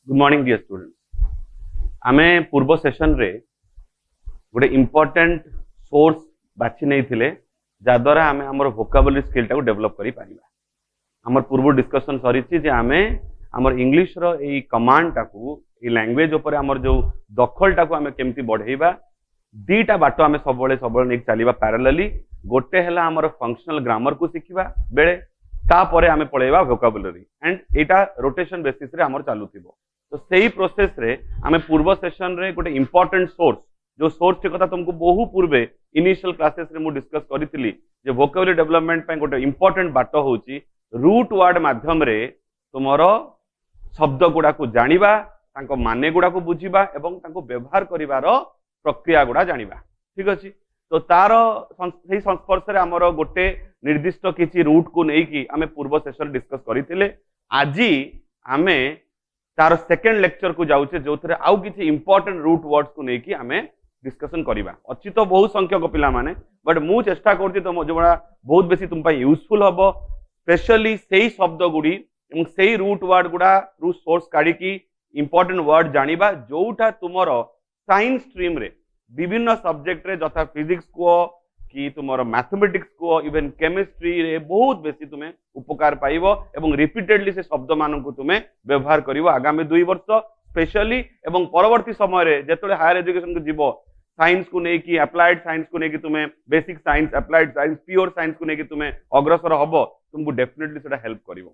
Good morning dear students. आमे पूर्व session रे गोटे इंपोर्टेंट सोर्स बाछि नहीं थिले जाद्वारा आमे हमर वोकाबुलरी स्किल टाको डेवलप करि पारिबा। हमर पूर्व डिस्कशन सरीछि जे आमे हमर इंग्लिश रो एई कमांड टाको ए लैंग्वेज ऊपर हमर जो दखल टाको आमे केमति बढ़ेइबा दीटा बाटो आमे सबले नेक चलीबा पैरेलली। गोटे हला हमर फंक्शनल ग्रामर को सिखिबा बेले तापरे आमे पळेबा vocabulary and Etah rotation basis रे हमर चालुथिबो। तो सही प्रोसेस रे आमे पूर्व सेशन रे गोटे इंपोर्टेंट सोर्स जो सोर्स टी कथा तुमको बहु पूर्वे इनिशियल क्लासेस रे मु डिस्कस करितली जे वोकाबुलरी डेवलपमेंट पे गोटे इंपोर्टेंट बाटो होची रूट वर्ड माध्यम रे तुमरो शब्द गुडा को जानिबा तांको माने गुडा को बुझिबा एवं तांको व्यवहार करिवार प्रक्रिया गुडा जानिबा। ठीक अछि। तो तार सही संस्पर्श रे हमरो गोटे निर्दिष्ट किछि रूट को नै कि आमे पूर्व सेशन डिस्कस करितले। आजी आमे तार सेकेंड लेक्चर को जाउछे जो थरे आउ किछि इंपोर्टेंट रूट वर्ड्स को नै कि आमे डिस्कशन करिबा। अछि तो बहुत संख्यक पिला माने बट मु चेष्टा करछि तो जोडा बहुत बेसी तुम पई यूजफुल हबो। स्पेशली सही शब्द गुडी एवं सही रूट वर्ड गुडा रू सोर्स काढी की इंपोर्टेंट वर्ड जानिबा जोटा तुमरो साइंस स्ट्रीम रे विभिन्न सब्जेक्ट रे जथा फिजिक्स को कि तुमरो मैथमेटिक्स को इवन केमिस्ट्री रे बहुत बेसी तुमे उपकार पाइबो एवं रिपीटेडली से शब्द मान को तुमे व्यवहार करिवो आगामी 2 वर्ष स्पेशली एवं परवर्ती समय रे जेतले हायर एजुकेशन को जीवो साइंस को नै कि अप्लाइड साइंस को नै कि तुमे basic science applied science pure science को नै कि तुमे अग्रसर हबो तुमको डेफिनेटली सेटा हेल्प करिवो।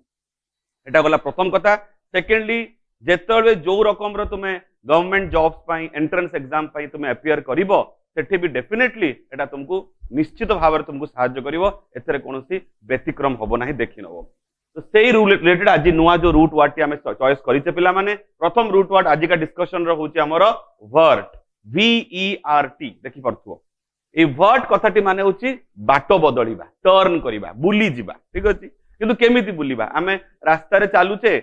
एटा गला प्रथम कथा। सेकेंडली जेतले जो रकम रो तुमे गवर्नमेंट जॉब्स पाई एंट्रेंस एग्जाम पाई तुमे अपियर करिवो सेठी भी डेफिनेटली एटा तुमको निश्चित भाव में तुमको साहाय्य करिवो। एथरे कोनोसी व्यतिक्रम हबो नाही देखि नबो। तो सेही रिलेटेड आज नुआ जो रूट वर्ड टी हमें चॉइस करिचे पिला माने प्रथम रूट वर्ड आज का डिस्कशन रो होची हमरो वर्ट VERT देखि परथुओ। ए वर्ट कथाटी माने होची बाटो बदलिबा टर्न करिबा बुली जिबा। ठीक अछि। किंतु केमिति बुलिबा आमे रास्ता रे चालुचे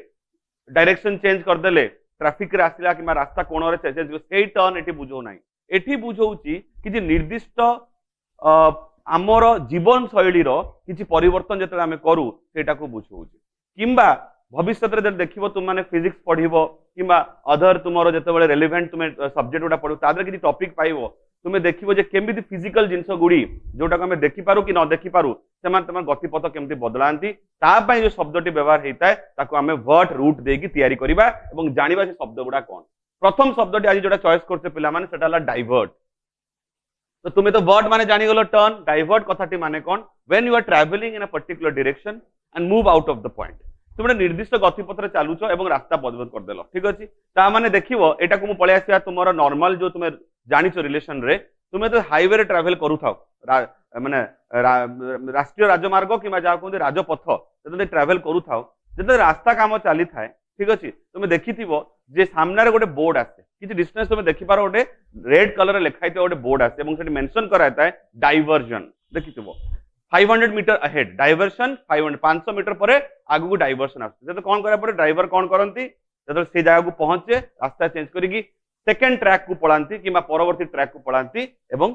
डायरेक्शन चेंज कर देले ट्रैफिक रे आसिला कि रास्ता कोन रे चेंज सेही टर्न एठी बुझो नाही। एठी बुझौची कि जे निर्दिष्ट आमर जीवन शैली रो किछि परिवर्तन जेतले आमे करू सेटा को बुझौची। किंबा भविष्य रे देखिबो तुम माने फिजिक्स पढिबो किंबा अदर तुमरो जेतेबेले रेलेवेंट तुमे सब्जेक्ट गुडा पढो तादर किछि टॉपिक पाइबो तुमे देखिबो जे केमिति फिजिकल जिंस गुडी जोटा को हमें देखि पारू कि न देखि पारू सेमान तमान गतिपथ केमिति बदलांती ता पई जो शब्दटी व्यवहार हेताय ताको हमें वर्ड रूट देकी तयारी करिबा एवं जानिबा से शब्द गुडा कोन। प्रथम शब्दटी आज जोटा चॉइस करते पिला माने सेटा ला डाइवर्ट। तो तुम्हें तो वर्ड माने जानी गलो टर्न डाइवर्ट कथाटी माने कोन when you are travelling in a particular direction and move out of the point तुम निर्दिष्ट गतिपथ रे चालुचो एवं रास्ता बदल कर देलो। ठीक अछि। ता माने देखिवो एटा को मु पळे आसिया तुमरो नॉर्मल जो तुमे जानिचो रिलेशन रे तुमे तो हाईवे रे ट्रैवल करू थाओ माने राष्ट्रीय राजमार्ग किबा जा कोन राजपथ जते ट्रैवल करू थाओ जते रास्ता काम चली थाए। ठीक अछि। तुमे देखिथिबो जे सामने रे गोटे बोर्ड आसे किछि डिस्टेंस तुमे देखि पारो गोटे रेड कलर रे लिखाइते गोटे बोर्ड आसे एवं सेठी मेंशन करायता है डाइवर्जन देखिथिबो 500 मीटर अहेड डाइवर्शन 500 मीटर परे आगु को डाइवर्शन आसे जते कोन करे परे ड्राइवर कोन करंती जते से जगह को पहुंचे रास्ता चेंज करिकी सेकंड ट्रैक को पळांती किबा परवर्ती ट्रैक को पळांती एवं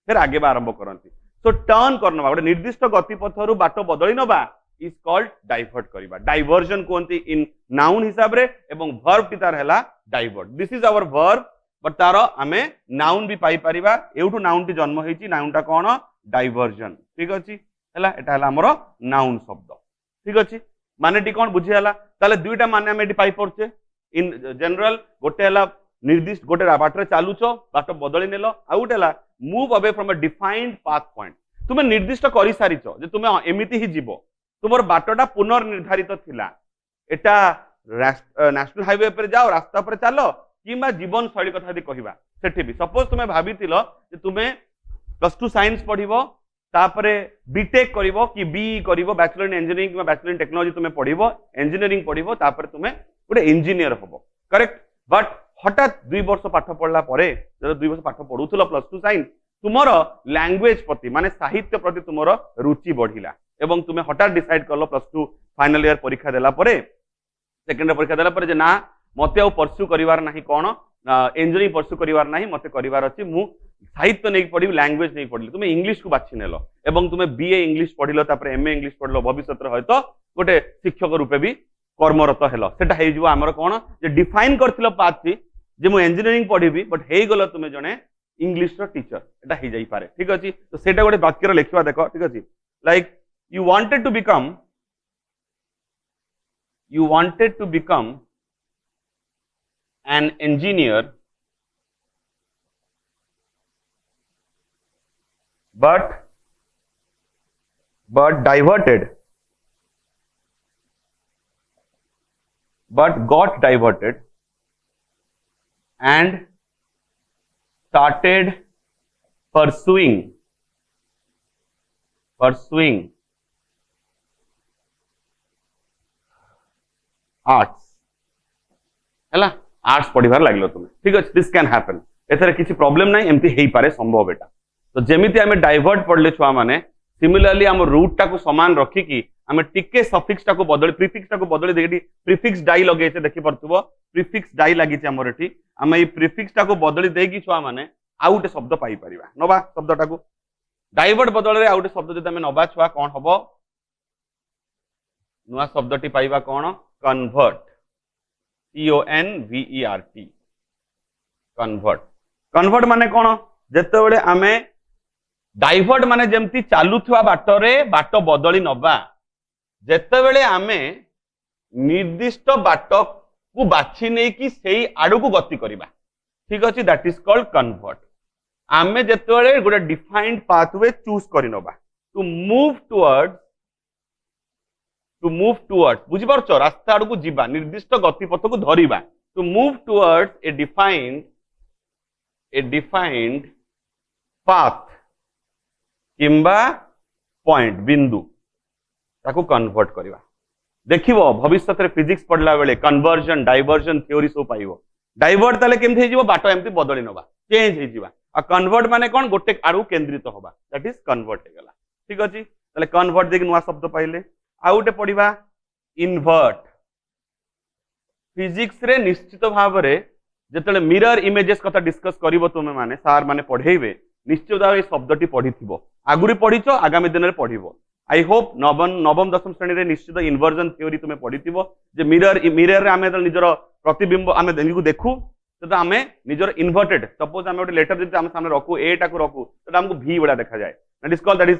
फिर आगे बा आरंभ करंती। सो टर्न करनबा गोटे निर्दिष्ट गतिपथरु बाटो बदली नबा इज कॉल्ड डाइवर्ट करिबा। डाइवर्जन कोनती इन नाउन हिसाब रे एवं वर्ब टी तार हैला divert. This is our verb but तार आमे नाउन भी पाई परिबा एउठु नाउन टी जन्म हेची नाउन टा कोन डाइवर्जन। ठीक अछि। हैला एटा हैला हमरो नाउन शब्द। ठीक अछि। माने टी कोन बुझी हैला ताले दुईटा माने हम एटी पाई परछे इन जनरल गोटे हैला निर्दिष्ट गोटे बाटरे चालुचो बाटो बदली नेलो आ गोटेला move away from a defined path point तुमे निर्दिष्ट करि सारिचो जे तुमे एमिति ही जीवो तुमर बाटोटा पुनर्निर्धारित थिला एटा नेशनल हाईवे पर जाओ रास्ता पर चलो किबा जीवन शैली कथा दि कहिबा सेठी भी सपोज तुमे भाबितिलो जे तुमे +2 साइंस पढिबो तापरे बीटेक करिवो कि बीई करिवो बैचलर इन इंजीनियरिंग किबा बैचलर इन टेक्नोलॉजी तुमे पढिबो इंजीनियरिंग पढिबो तापरे तुमे गोटे इंजीनियर हबो। करेक्ट। बट हठात 2 वर्ष पाठ पढ़ला परे जब 2 वर्ष पाठ पढुथलो +2 साइंस तुमरो लैंग्वेज प्रति माने साहित्य प्रति तुमरो रुचि बढ़िला एवं तुमे हठात डिसाइड करलो +2 फाइनल ईयर परीक्षा देला परे सेकंड परीक्षा देला परे जे ना मते आ परस्यू करिवार नाही कोन इंजीनियरिंग परस्यू करिवार नाही मते करिवार अछि मु साहित्य नै पढी लैंग्वेज नै पढली तुमे इंग्लिश को बाछि नेलो एवं तुमे बीए इंग्लिश पढिलो तापर एमए इंग्लिश पढलो भविष्य रे होयतो गोटे शिक्षक रूपे भी कर्मरत हेलो सेटा हे जिवो हमर कोन जे डिफाइन करथिलो पाथ जे मु इंजीनियरिंग पढिबी बट हे गलो तुमे जने इंग्लिश रो टीचर एटा हे जाई पारे ठीक अछि तो सेटा गोटे वाक्य रो लिखवा देखो ठीक अछि like you wanted to become an engineer but got diverted and started pursuing arts हैला आर्ट्स पढ़िबार लागलो तुम ठीक अछि दिस कैन हैपन एथरे किछि प्रॉब्लम नाही एमती हेई पारे संभव बेटा तो जेमिति हमें डाइवर्ट पढ़ले छुआ माने सिमिलरली हम रूट टाको समान रखी की हमें टिके सफिक्स टाको बदली प्रीफिक्स टाको बदली देगी प्रीफिक्स डाई लगे छे देखि परथुबो प्रीफिक्स डाई लागि छे हमर एठी हम ए प्रीफिक्स टाको बदली देगी छुआ माने आउटे शब्द पाई परिबा नबा शब्द टाको डाइवर्ट बदल रे आउटे शब्द जदि हमें नबा छुआ कोन हबो नुआ शब्दटी पाइबा कोन कन्वर्ट CONVERT कन्वर्ट माने कोन जेते बेले आमे डाइवर्ट माने जेमती चालुथवा बाटरे बाट बदली नबा जेते बेले आमे निर्दिष्ट बाट को बाछि नै कि सेही आडू को गति करबा ठीक अछि दैट इज कॉल्ड कन्वर्ट आमे जेते बेले गोटे डिफाइंड पाथवे चूज करि नबा टू मूव टुवर्ड्स बुझी पारछ रास्ता आडू को जीवा निर्दिष्ट गतिपथ को धरिबा to move towards a defined path किंबा पॉइंट बिंदु ताको कन्वर्ट करबा देखिबो भविष्य रे फिजिक्स पढ़ला बेले कन्वर्जन डाइवर्जन थ्योरी सब पाइबो डाइवर्ट ताले केमथि हे जीवो बाट एमथि बदली नबा चेंज हे जीवा आ कन्वर्ट माने कोन गोटे आडू केंद्रित होबा दैट इज कन्वर्ट हे गला ठीक अछि ताले कन्वर्ट देख नुवा शब्द पाइले आउटे पढ़िबा इन्वर्ट फिजिक्स रे निश्चित भाव रे जेतले मिरर इमेजेस कथा डिस्कस करिवो तुमे माने सार माने पढेइबे निश्चित भाव ए शब्दटी पढिथिबो आगुरी पढिचो आगामी दिन रे पढिबो आई होप नवम दशम श्रेणी रे निश्चित इन्वर्जन थ्योरी तुमे पढिथिबो जे मिरर रे आमे निजर प्रतिबिंब आमे देखु देखु तो आमे निजर इन्वर्टेड सपोज आमे गोटे लेटर जदि आमे सामने रखु ए टाको रखु तो हमको भी बडा देखा जाए that is called that is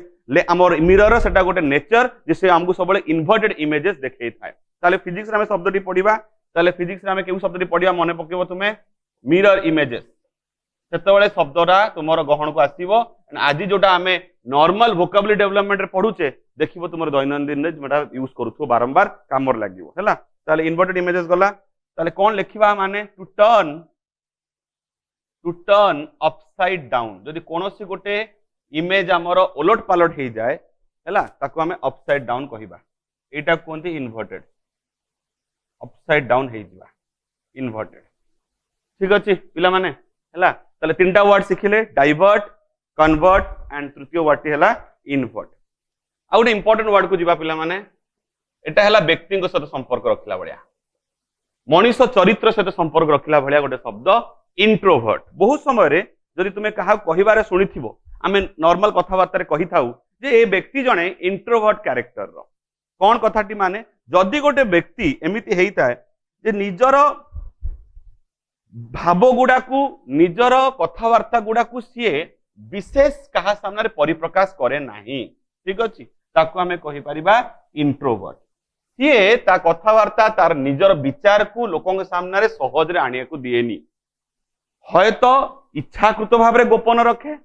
हमर मिरर सेटा गोटे नेचर जिसे हमको सबले इन्वर्टेड इमेजेस देखाई थाए ताले फिजिक्स रे आमे शब्दटी पढिबा ताले फिजिक्स रे आमे केउ शब्दटी पढिबा मने पकेबो तुमे मिरर इमेजेस सेतबेले शब्दटा तुमर गहन को आसीबो आज जोटा आमे नॉर्मल वोकैबुलरी डेवलपमेंट रे पढुचे देखिबो तुमर दैनंदिन रे जेटा यूज करूथो बारंबार कामर लागिबो हैला ताले इन्वर्टेड इमेजेस गला ताले कोन लिखिबा माने टू टर्न अपसाइड डाउन जदि कोनोसी गोटे इमेज हमर ओलट पालट हे जाय हैला ताको हमें अपसाइड डाउन कहिबा एटा कोनती इन्वर्टेड अपसाइड डाउन हे जिबा इन्वर्टेड ठीक अछि पिला माने हैला ताले तीनटा वर्ड सिखिले डाइवर्ट कन्वर्ट एंड तृतीय वर्ड हैला इन्वर्ट आ गोटे इंपोर्टेंट वर्ड को जिबा पिला माने एटा हैला व्यक्ति को सहित संपर्क रखला बढिया मनीष चरित्र सहित संपर्क रखला भलिया गोटे शब्द इंट्रोवर्ट बहुत समय रे जदि तुमे कहा कहिबारे सुनिथिबो आमे नॉर्मल कथाबार्ता रे कहि थाउ जे ए व्यक्ति जणे इंट्रोवर्ट कैरेक्टर रो कोन कथाटी माने जदि गोटे व्यक्ति एमिति हेइताय जे निजर भाव गुडा को निजर कथाबार्ता गुडा को सीए विशेष कहा सामने परिप्रकाश करे नाही ठीक अछि ताको हमें कहि परिबा इंट्रोवर्ट सीए ता कथाबार्ता तार निजर विचार को लोकों के सामने सहज रे आनिया को दिएनी हयतो इच्छाकृत भाव रे गोपन रखे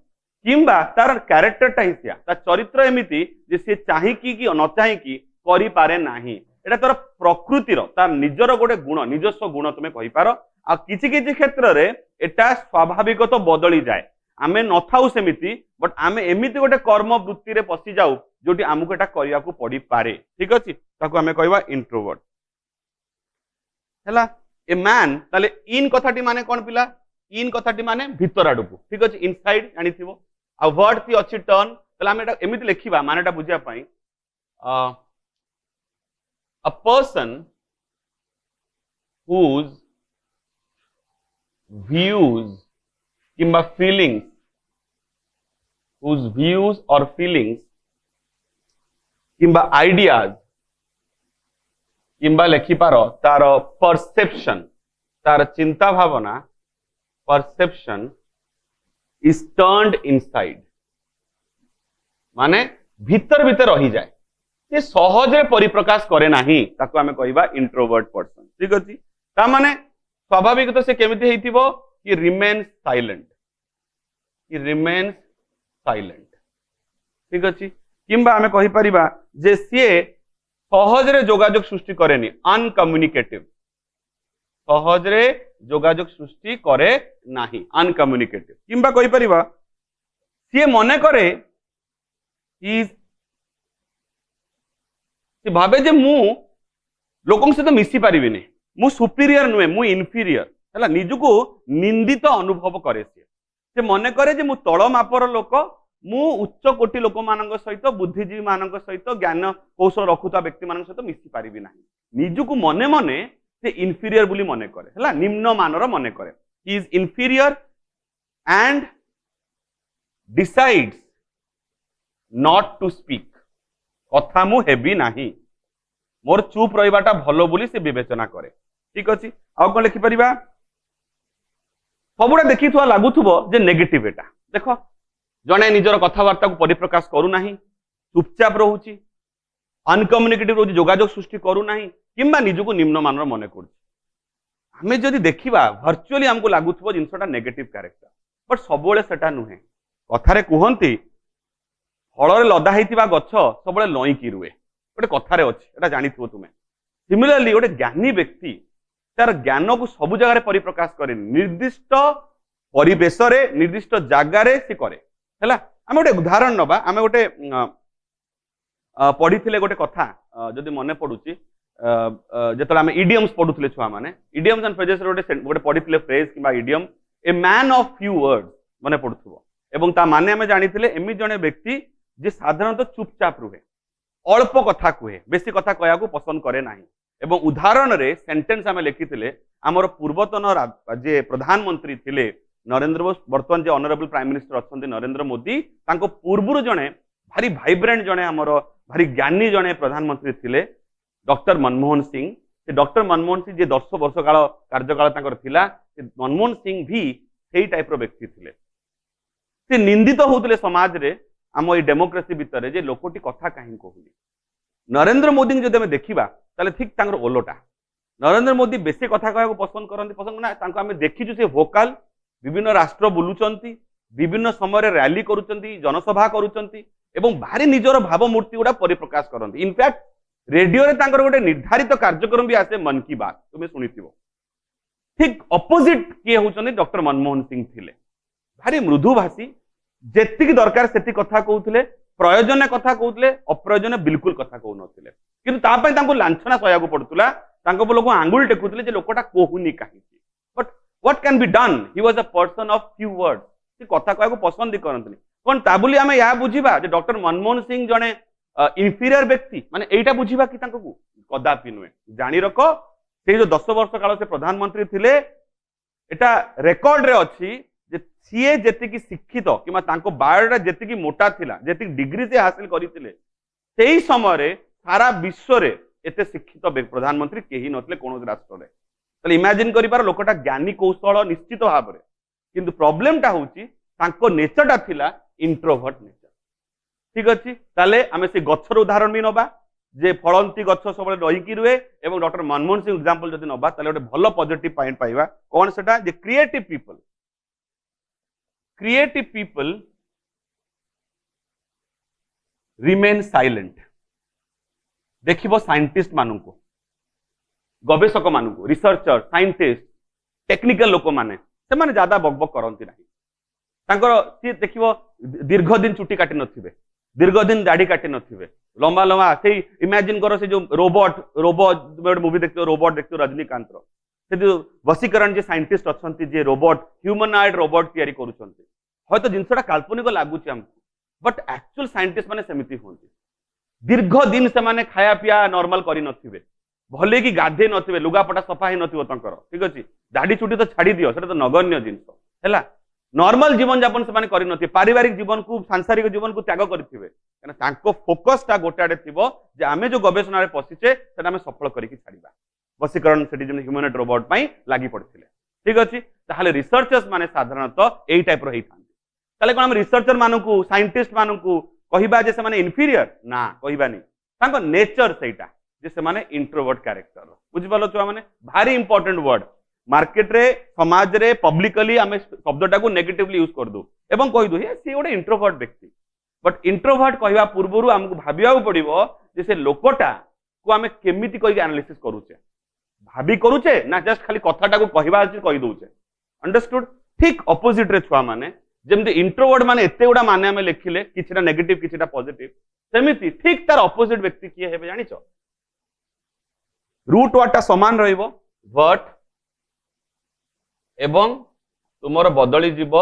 किंबा तार कैरेक्टर टाइसिया ता चरित्र एमिति जे से चाहि कि न चाहि कि करि पारे नाही एटा तार प्रकृति रो तार निजर गोटे गुण निजस्व गुण तुमे कहि पारो आ किछि किछि क्षेत्र रे एटा स्वाभाविक तो बदली जाए आमे न थाउ सेमिति बट आमे एमिति गोटे कर्म वृत्ति रे पसि जाऊ जोटी आमुक एटा करिया को पड़ी पारे ठीक अछि ताको आमे कहबा इंट्रोवर्ट हैला ए मैन ताले इन कथाटी माने कोन पिला इन कथाटी माने भीतर आडू को ठीक अछि इनसाइड जानि थिबो आ वर्ड ती अछि टर्न ताले आमे एटा एमिति लेखिबा मानेटा बुझिया पई a person whose views किंबा feelings whose views or feelings किंबा ideas किंबा लेखिपार तार परसेप्शन तार चिंता भावना परसेप्शन इज टर्न्ड इनसाइड माने भीतर भीतर रही जाए से सहजे परिप्रकाश करे नाही ताको आमे कहबा इंट्रोवर्ट पर्सन ठीक अछि ता माने स्वाभाविक तो से केमिति हेतिबो कि रिमेन्स साइलेंट ठीक अछि किंबा आमे कहि परिबा जे सिए सहजरे जोगाजोग सृष्टि करेनी अनकम्युनिकेटिव सहजरे जोगाजोग सृष्टि करे नाही अनकम्युनिकेटिव किंबा कहि परिबा सिए मने करे भावे जे मु लोकों सहित मिसी पारिबिनी मु सुपीरियर नुहे मु इनफीरियर है निजको निंदित अनुभव करे से मने करे जे मु तल मापर लोक मु उच्च कोटि लोक मान सहित बुद्धिजीवी मान सहित ज्ञान कौशल रखुता व्यक्ति मान सहित मिसी पारिबी नाही निजको मने मने से इनफीरियर बोली मने करे है निम्न मानर मने करे he is inferior and decides not to speak कथा मु हेबी नाही मोर चुप रहिबाटा भलो बोली से विवेचना करे ठीक अछि आ कोन लिखि परिबा सबुडा देखिथुआ लागुथुबो जे नेगेटिव एटा देखो जने निजर कथावार्ता को परिप्रकाश करू नाही चुपचाप रहूची अनकम्युनिकेटिव रहूची जोगाजोग सृष्टि करू नाही किंबा निजको निम्न मानर मने करूची हमें जदि देखिबा वर्चुअली हमको लागुथुबो जिंसटा नेगेटिव कैरेक्टर बट सबुळे सेटा नुहे कथारे कुहंती फल लदा होता गछ सब लईकी रुए गोटे कथार अच्छे जानी तुम सिमिलरली गोटे ज्ञानी व्यक्ति तार ज्ञान को सब जगह परिप्रकाश करे निर्दिष्ट परिवेश निर्दिष्ट जगार सी करे है आम गोटे उदाहरण नवा आम गोटे पढ़ी गोटे कथा जदि मन पड़ुची जो आम इडियम्स पढ़ुले छुआ मैंने इडियम्स एंड फ्रेजेस गोटे पढ़ी फ्रेज कि idiom a man of few words मन पड़ुव एवं ता माने आम जानी एमि जने व्यक्ति जे साधारणतः चुपचाप रुहे अल्प कथा कहे बेसी कथा कहया पसंद करे नाही एवं उदाहरण रे सेंटेंस आम लिखिथिले आमर पूर्वतन जे प्रधानमंत्री थिले नरेंद्र मोदी बर्तमान जे ऑनरेबल प्राइम मिनिस्टर अच्छा नरेंद्र मोदी तांको पूर्वरु जने भारी वाइब्रेंट जने आमर भारी ज्ञानी जने प्रधानमंत्री थिले डॉक्टर मनमोहन सिंह से डॉक्टर मनमोहन सिंह जे 10 वर्ष काल कार्यकाल तांकर थिला से मनमोहन सिंह भी सेही टाइप रो व्यक्ति थिले से निंदित होउतले समाज रे आम ये डेमोक्रेसी भितर जे लोकटी कथा कहीं कहूनी नरेंद्र मोदी जब आम देखा ताले ठीक तांकर ओलोटा नरेंद्र मोदी बेसी कथा कहू पसंद करते पसंद ना तांको आम देखीचु से भोकाल विभिन्न राष्ट्र बुलुचंती विभिन्न समय रैली करुचंती जनसभा करुचंती एवं भारी निजर भावमूर्ति गुड़ा परिप्रकाश करती इनफैक्ट रेडियो रे तांकर गोटे निर्धारित कार्यक्रम भी आसे मन की बात तुम्हें शुणिथिबो ठीक अपोजिट किए होचंती डॉक्टर मनमोहन सिंह थिले भारी मृदुभाषी जेतिक दरकार सेति कथा कहउथिले प्रयोजन कथा कहउथिले अप्रयोजन बिल्कुल कथा कहउ नथिले किंतु ता पय तांको लांछना सयागु पडुतला तांको लोक आंगुल टेकुथिले जे लोकटा कहूनी काहे but what can be done he was a person of few words से कथा कहू पसंद करंतनी कोन ता बोली आमे या बुझिबा जे डॉक्टर मनमोहन सिंह जने इनफीरियर व्यक्ति माने एटा बुझिबा कि तांको कदापि नुए जानी रखो से जो 10 वर्ष काल से प्रधानमंत्री थिले एटा रिकॉर्ड रे अछि सीए जेतिकी शिक्षित किंवा तांको बायोडाटा जेतिकी मोटा थिला जेतिकी डिग्री से हासिल करिथिले सेही समय रे सारा विश्व रे एते शिक्षित प्रधानमंत्री केही नथिले कोन राष्ट्र रे तले इमेजिन करि पार लोकटा ज्ञानी कौशल निश्चित भाव रे किंतु प्रॉब्लम टा होची तांको नेचरटा थिला इंट्रोवर्ट नेचर ठीक अछि ताले आमे से गच्छर उदाहरण भी नबा जे फळंती गच्छ सबले रहिकी रुए एवं डॉक्टर मनमोहन सिंह एग्जांपल जदि नबा ताले गोटे भलो पॉजिटिव पॉइंट पाइबा कोन सेटा जे क्रिएटिव पीपल रिमेन साइलेंट देखिबो साइंटिस्ट मानू गवेषक मानू रिसर्चर साइंटिस्ट टेक्निकल लोक माने से माने ज्यादा बकबक करंती नाही तांकर सी देखिबो दीर्घ दिन चुटी काटी नथिबे दीर्घ दिन दाढ़ी काटी नथिबे लंबा लंबा से इमेजिन करो से जो रोबोट मूवी देखते रोबोट देखते रजनीकांत रो से जो वसीकरण जे साइंटिस्ट अच्छंती जे रोबोट ह्यूमनॉइड रोबोट तयारी करूछंती हयतो जिनसटा काल्पनिक लागुची हमको बट एक्चुअल साइंटिस्ट माने सेमिति होंती दीर्घ दिन से माने खाया पिया नॉर्मल करी नथिबे भले कि गाधे नथिबे लुगापटा सफा ही नथिबो तंकर ठीक अछि दाढ़ी चुटी तो छाड़ी दियो सेटा तो नगण्य जिंस हैला नॉर्मल जीवन यापन से माने करी नथिबे पारिवारिक जीवन को सांसारिक जीवन को त्याग करथिबे फोकसटा गोटे आड़े थी जे आम जो गवेषण पशिचे आम सफल करके छाड़ा वशीकरण से ह्यूमनॉइड रोबोट लगी पड़ते ठीक अच्छे ताहले रिसर्चर्स माने साधारणतः यही टाइप रही था कौन रिसर्चर मानू साइंटिस्ट मानू कहवा जे से इनफीरियर ना कहबानी नेचर सेटा जे से माने इंट्रोवर्ट कैरेक्टर बुझिपाल छुआ मैंने भारी इंपोर्टेंट वर्ड मार्केट रे समाज रे पब्लिकली आम शब्दटा को नेगेटिवली यूज कर दू एवं कहीदू हे सी गोटे इंट्रोवर्ट व्यक्ति बट इंट्रोवर्ट कहवा पूर्व आमको भाविया पड़ो जे से लोकटा को आम केमिति कही एनालिसिस करूचे भाभी करूचे ना जस्ट खाली कथाटा को कहवा कही दउचे अंडरस्टूड ठीक ऑपोजिट रे छुआ माने जेमती इंट्रोवर्ट माने एते गुडा माने आमे लिखिले किछटा नेगेटिव किछटा पॉजिटिव सेमिति ठीक तार ऑपोजिट व्यक्ति किए हेबे जानिछ रूट वाटा समान रहिबो बट एवं तुमर बदली जीव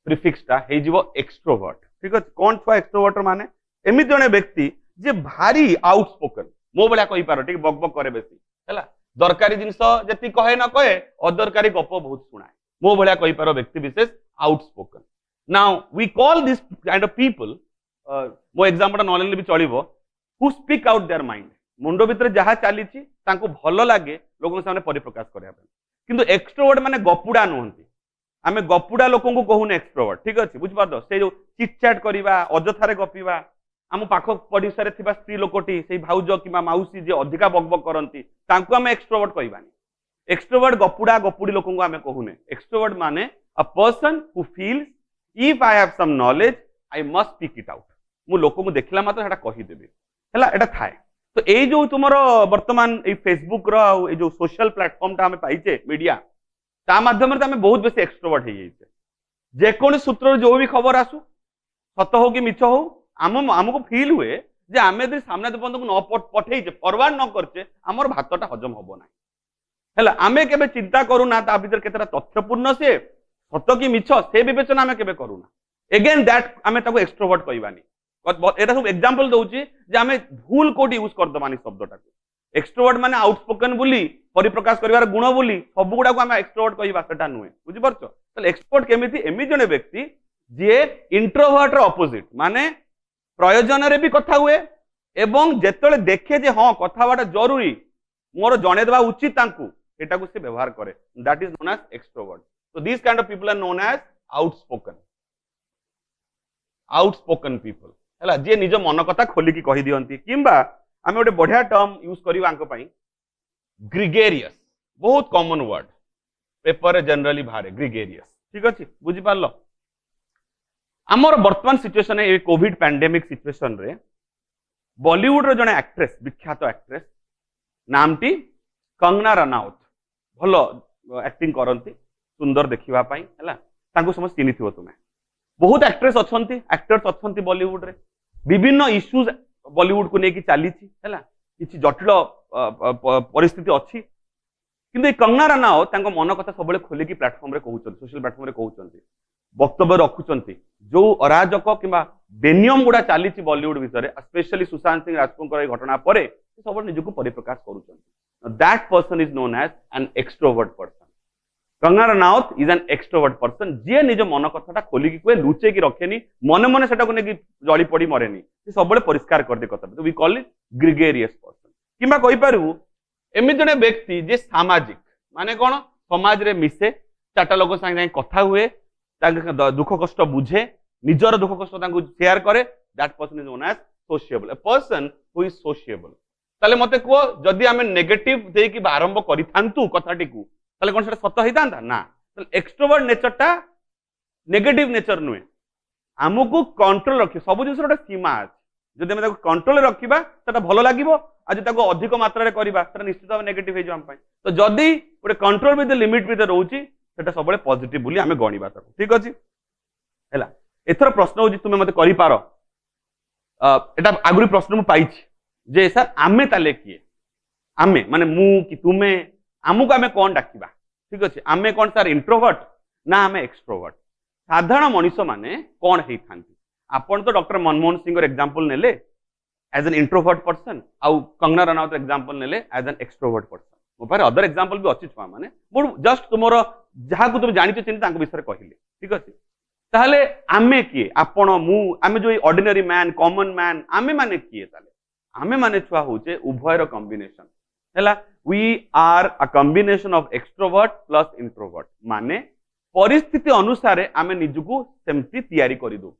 प्रिफिक्सटा हे जीव एक्सट्रोवर्ट ठीक अछि कोन छुआ एक्सट्रोवर्ट माने एमिति जने व्यक्ति जे भारी आउटस्पोकन मो बळा कहि पारो ठीक बक बक करे बेसी हैला दरकारी जिंस जति कहे न कहे अदरकारी गप बहुत सुनाए मो बळा कहि पारो व्यक्ति विशेष outspoken now we call this kind of people मो एग्जांपल नॉलेज भी चलिबो who speak out their mind मुंडो भितर जहा चली तांको भल लगे लोगों सामने परिप्रकाश करबा किंतु एक्सट्रोवर्ट माने गपुडा नुहंती आमे गपुडा लोगों को कहूने एक्सट्रोवर्ट ठीक अछि बुझ पार से जो चिटचैट करबा अजथारे गपिबा आम पाख पड़िशारे थिबा स्त्री लोकटी से भाउज किबा माउसी जे अधिका बकबक करंती तांको आमे एक्सट्रोवर्ट कहबानी एक्सट्रोवर्ट गपुडा गपुडी लोगों को आमे कहूने एक्सट्रोवर्ट माने a person who feels if I have some knowledge I must speak it out मु लोक को देखला मात्र सेटा कहि देबे हला एटा थाए तो ये जो तुमर वर्तमान ये फेसबुक रो ये जो सोशल प्लेटफॉर्म टा हमें पाइचे मीडिया ता माध्यम रे हमें बहुत बेसी एक्सट्रोवर्ट हो जाइए जेकोन सूत्र जो भी खबर आसु सत हो कि मिछ हो आमको फील हुए जे आम यदि सामने बंधु को न पठेचे फॉरवर्ड न करचे आमर भातटा हजम हबो ना हैला आमे केबे चिंता करूना ता भीतर केतरा तथ्यपूर्ण से सत कि मिछ से विवेचना आमे केबे करूना अगेन दैट आमे ताको एक्सट्रोवर्ट कहबानी एटा सब एग्जांपल दउची जे आमे भूल कोटी यूज कर दबानी शब्दटा एक्सट्रोवर्ट माने आउटस्पोकन बोली परिप्रकाश करिवार गुण बोली सब गुडा को आमे एक्सट्रोवर्ट कहबा सेटा नुहे बुझि परछो तले एक्सट्रोवर्ट केमिति एमि जने व्यक्ति जे इंट्रोवर्ट रो ऑपोजिट माने प्रयोजन रे भी कथा हुए एवं जेतले देखे जे हां कथा बाटा जरूरी मोर जणे देबा उचित तांकू एटा को से व्यवहार करे that is known as extrovert so this kind of people are known as outspoken people है जी निज मन कथा खोलिकी कही दियंती किंबा आम गोटे बढ़िया टर्म यूज करवा ग्रिगेरियस बहुत कॉमन वर्ड पेपर जनरली बाहर ग्रिगेरियस ठीक अच्छे बुझिपार आमर वर्तमान सिचुएशन ये कोविड पैंडेमिक सिचुएशन रे बॉलीवुड रो जने एक्ट्रेस विख्यात एक्ट्रेस नामटी कंगना रनाउत भल एक्टिंग करती सुंदर देखा समस्त चिन्ह तुम्हें बहुत एक्ट्रेस अच्छी एक्टर्स अच्छी बॉलीवुड रे विभिन्न इश्यूज बॉलीवुड को लेकिन चली किसी जटिल परिस्थिति अच्छी किंतु कंगना रनाउत मन कथा सब खोलिकी प्लेटफॉर्म रे कहउछन सोशल प्लेटफॉर्म रे कहउछन वक्तव्य रखुचन जो अराजक किंबा बेनियम गुड़ा चली बॉलीवुड विषय स्पेशली सुशांत सिंह राजपूत घटना पर सब निजक परिप्रकाश करुचन that person is known as an extrovert person Kangana Ranaut is an extrovert person जी निज मन कथा खोलिकी कहे लुचे की रखेनी मन मन से जली पड़ी मरेनी सब परिष्कार कर दे कथा we call it gregarious person किंबा कहि पारु एमि जने व्यक्ति जे सामाजिक माने कोन समाज रे मिसे चारटा लोक संगे कथा हुए दुख कष्ट बुझे निजर दुख कष्ट शेयर करे that person is known as sociable a person who is sociable ताले मते को जदी आमे नेगेटिव देकी आरंभ करिथांतु कथाटी को ताले कोन सेटा सत्य होइतांता ना ताले एक्सट्रोवर्ट नेचरटा नेगेटिव नेचर नुए हमको कंट्रोल रखि सब जिंस गोटे सीमा अछि जदि हम कंट्रोल रखिबा सेटा भलो लागिबो आज ताको अधिक मात्रा रे करबा सेटा निश्चित भाव नेगेटिव हे जो हम पाई तो जदि गोटे कंट्रोल विद लिमिट विद रहउची सेटा सबले पॉजिटिव बोली आमे गणिबा ताको ठीक अछि हैला एथर प्रश्न होजी तुमे मते करि पारो एटा आगुरी प्रश्न मु पाइछि जे सर आमे ताले किए आमे माने मु कि तुमे आमुको आमे कोन डाकिबा ठीक अछि आमे कोन सर इंट्रोवर्ट ना आमे एक्सट्रोवर्ट साधारण मनुष्य माने कोन हेइ थांती आपण तो डॉक्टर मनमोहन सिंह एग्जांपल नेले एज एन इंट्रोवर्ट पर्सन आउ कंगना रनाउत एग्जांपल नेले एज एन एक्सट्रोवर्ट पर्सन मो पारे अदर एग्जांपल भी अछि छुआ माने जस्ट तुमरो जहा को तुम जानितो चिन्ह तांको विषय कहले ठीक अछि ताहले आमे किए आपण मु आमे जो ऑर्डिनरी मैन कॉमन मैन आमे माने किए ताले आमे माने छुआ होचे उभयर कॉम्बिनेशन हैला we are a combination of extrovert plus introvert माने परिस्थिति अनुसार आमे निजुको सेमती तैयारी करि दो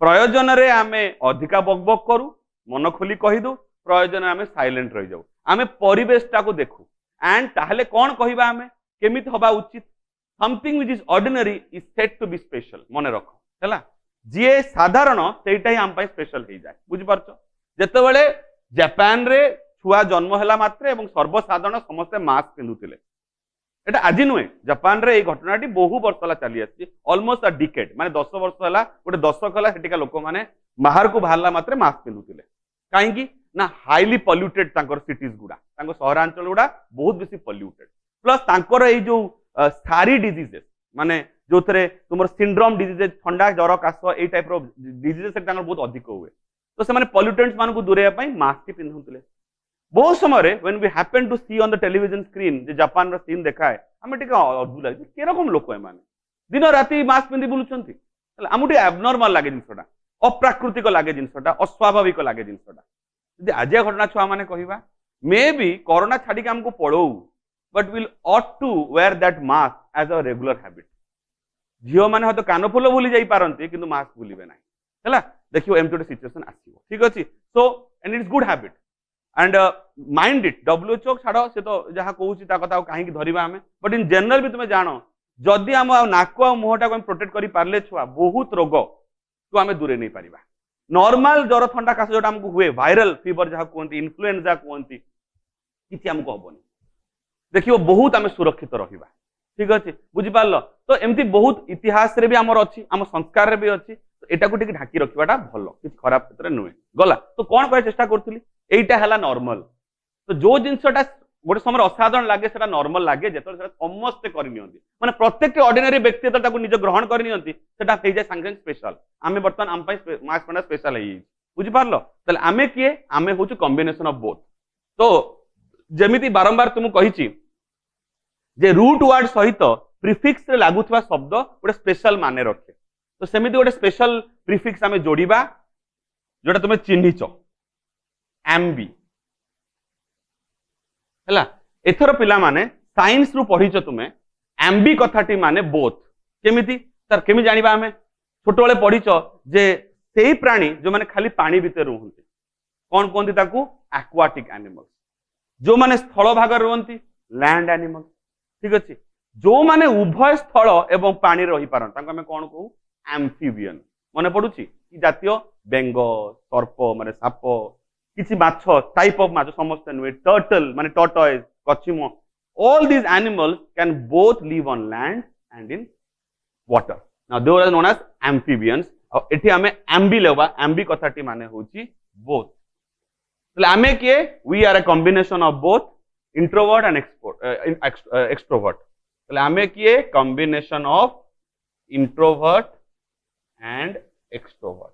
प्रयोजन रे आमे अधिका बकबक करू मन खोली कहि दो प्रयोजन आमे साइलेंट रहि जाऊ आमे परिवेशटा को देखू एंड ताहले कोन कहिबा आमे केमित होबा उचित something which is ordinary is set to be special मने रखो हैला जे साधारण सेटा ही आम पाई स्पेशल हो जाए बुझि परछो जेतेबेले जापान रे छुआ जन्म हैला मात्र एवं सर्वसाधारण समस्त मास्क पिंधुतिले एटा आज नुहे जापान रे ए घटनाटी बहु वर्ष हला चली आसी ऑलमोस्ट अ डिकेड माने 10 वर्ष हला गोटे दशक हला सेटिका लोक माने बाहर को बाहरला मात्र मास्क पिंधुतिले काहेकि ना हाईली पॉल्यूटेड तांकर सिटीज गुडा तांको शहरांचल गुडा बहुत बेसी पॉल्यूटेड प्लस तांकर ए जो सारी डिजीजेस माने जो थरे तुमर सिंड्रोम डिजीजेस ठंडा जर काश ए टाइप रो डिजीजेस से तांकर बहुत अधिक हुए तो से माने पॉल्यूटेंट्स मान को दूरेया पई मास्क पिंधुतिले बहुत समय रे when we happen to see on the television screen जे जापान रो सीन देखाए हमें टिका अद्भुत लागे के रकम लोक है माने दिन राति मास्क पिंधि बुलुचंती आमुटी एबनॉर्मल लागे जिनसटा अप्राकृतिक लागे जिनसटा अस्वाभाविक लागे जिनसटा यदि आजिया घटना छुआ माने कहिबा मे बी कोरोना छाड़ी के हमको पड़ो but will ought to wear that mask as a regular habit झियो माने हतो कान फुल भूली जाई पारंती किंतु मास्क भूलिबे नाही हैला देखियो एमटी सिचुएशन आसीबो ठीक अछि so and it's good habit and mind it WHO छाड़ से तो जहाँ कहूँ कथा कहीं धरवा आम बट इन जनरल भी तुम्हें जान जदि आम नाक आ मुहटा को प्रोटेक्ट कर पारे छुआ बहुत रोग को आम दूरे नहीं पारिबा नॉर्मल जर ठंडा काश जो आमको हुए वायरल फीवर जहाँ कहते इन्फ्लुएंजा कहते किसी आमको हेनी देखियो बहुत आम सुरक्षित रहिबा ठीक अच्छे बुझिपार तो एमती बहुत इतिहास रे भी आमर अच्छी आम संस्कार रे भी अच्छी एटा को टिके ढाकी रखिबाटा भल किछ खराब क्षेत्र नुहे गला तो कौन कह चेष्टा करथुली एटा हला नॉर्मल तो जो जिनसटा गोटे समय असाधारण लगे सेटा नॉर्मल लगे जेतो समस्ते करनियंती माने प्रत्येक ऑर्डिनरी व्यक्ति तो ताको निज ग्रहण करनियंती सेटा हे जाय संगे स्पेशल आमे वर्तमान आम पई मास पणा स्पेशल हे बुझि पारलो तले आमे किए आमे होछु कॉम्बिनेशन ऑफ बोथ तो जेमिति बारंबार तुम कहिछि जे रूट वर्ड सहित प्रीफिक्स रे लागुथवा शब्द गोटे स्पेशल माने रखे तो सेमिति गोटे स्पेशल प्रीफिक्स आमे जोड़ीबा जोटा तुमे चिन्हिच एम्बी हैला एथर पिला माने साइंस रु पढ़िछ तुमे एम्बी कथाटी माने बोथ केमिति सर केमि जानिबा हमें छोट वाले पढ़िछ जे सेही प्राणी जो माने खाली पानी भीतर रहंती कोन कोंती ताकू एक्वाटिक एनिमल्स जो माने स्थल भाग रहंती लैंड एनिमल्स ठीक अछि जो माने उभय स्थल एवं पानी रही पारन ताको हमें कोन कहू एम्फिबियन मने पडुछि कि जातीय बेंग सर्प माने साप किसी माछ टाइप ऑफ माछ समस्त नुए टर्टल माने टॉर्टोइज कछिमो all these animals can both live on land and in water now they are known as amphibians एठी हमें एम्बी लेबा एम्बी कथाटी माने होची बोथ तले हमें के we are a combination of both introvert and extrovert तले हमें के combination of introvert and extrovert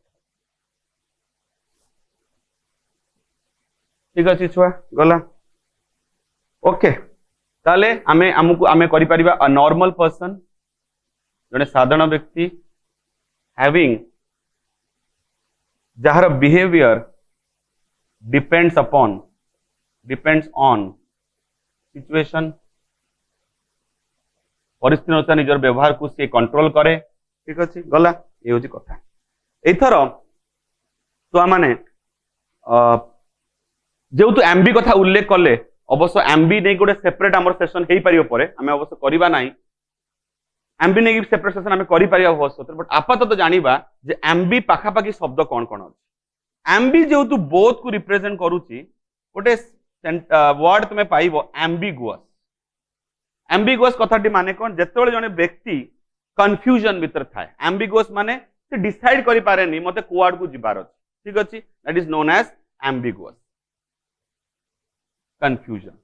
ठीक अच्छे छुआ गला ओके ताले आमे हमकु आमे करि परिबा अ नॉर्मल पर्सन जने साधारण व्यक्ति हैविंग जहार बिहेवियर डिपेंड्स ऑन सिचुएशन परिस्थिति अनुसार निजर व्यवहार को से कंट्रोल करे ठीक अच्छे गला ये होची कथा एथर तो आमाने जेहेतु एम्बी कथा उल्लेख कले अवश्य एम्बी नहीं गोटे सेपरेट आमर सेशन हो पार पर आम अवश्य करवा ना एम्बी नहीं सेपरेट सेशन आम कर अवश्य बट आपातत जानिबा जे एम्बी पाखापाखि शब्द कौन कौन अच्छे एम्बी जेहेतु बोथ को रिप्रेजेंट करुच्ची गोटे वर्ड तुम्हें पाइब एम्बिगुअस एम्बिगुअस कथाटी माने कौन जेतेबेले जने व्यक्ति कंफ्यूजन भीतर थाए एम्बिगुअस माने से डिसाइड करि पारेनी मते कोआड को जिबार अछि ठीक अछि that is known as ambiguous confusion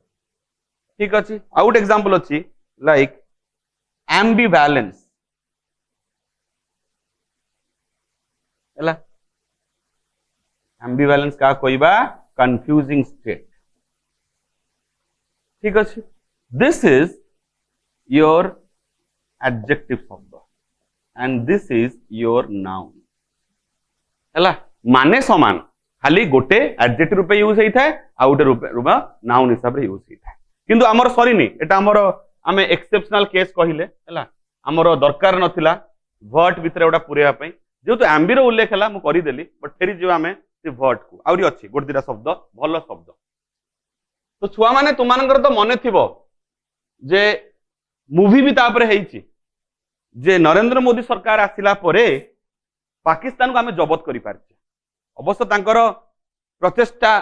ठीक अछि आउट एग्जांपल अछि लाइक एम्बिवैलेंस हला एम्बिवैलेंस का कोइबा कंफ्यूजिंग स्टेट ठीक अछि दिस इज योर एडजेक्टिव शब्द and this is your noun हैला माने समान खाली गोटे एडजेक्टिव रूपे यूज होता है आ गोटे रूपे नाउन हिसाब रे यूज होता है किंतु हमर सरीनी एटा हमर आमे एक्सेप्शनल केस कहिले हैला हमर दरकार नथिला वर्ट भितर गोटा पुरेवा पई जेतु एम्बी रो उल्लेख हला मु करि देली बट फेरी जो आमे से वर्ट को आउरी अछि गोटे दिरा शब्द भलो शब्द तो छुआ माने तुमानकर तो मने थिबो जे मूवी भी तापर हेइची जे नरेंद्र मोदी सरकार आसिला परे पाकिस्तान को आमे जबत करि पारछि अवश्य तांकर प्रचेष्टा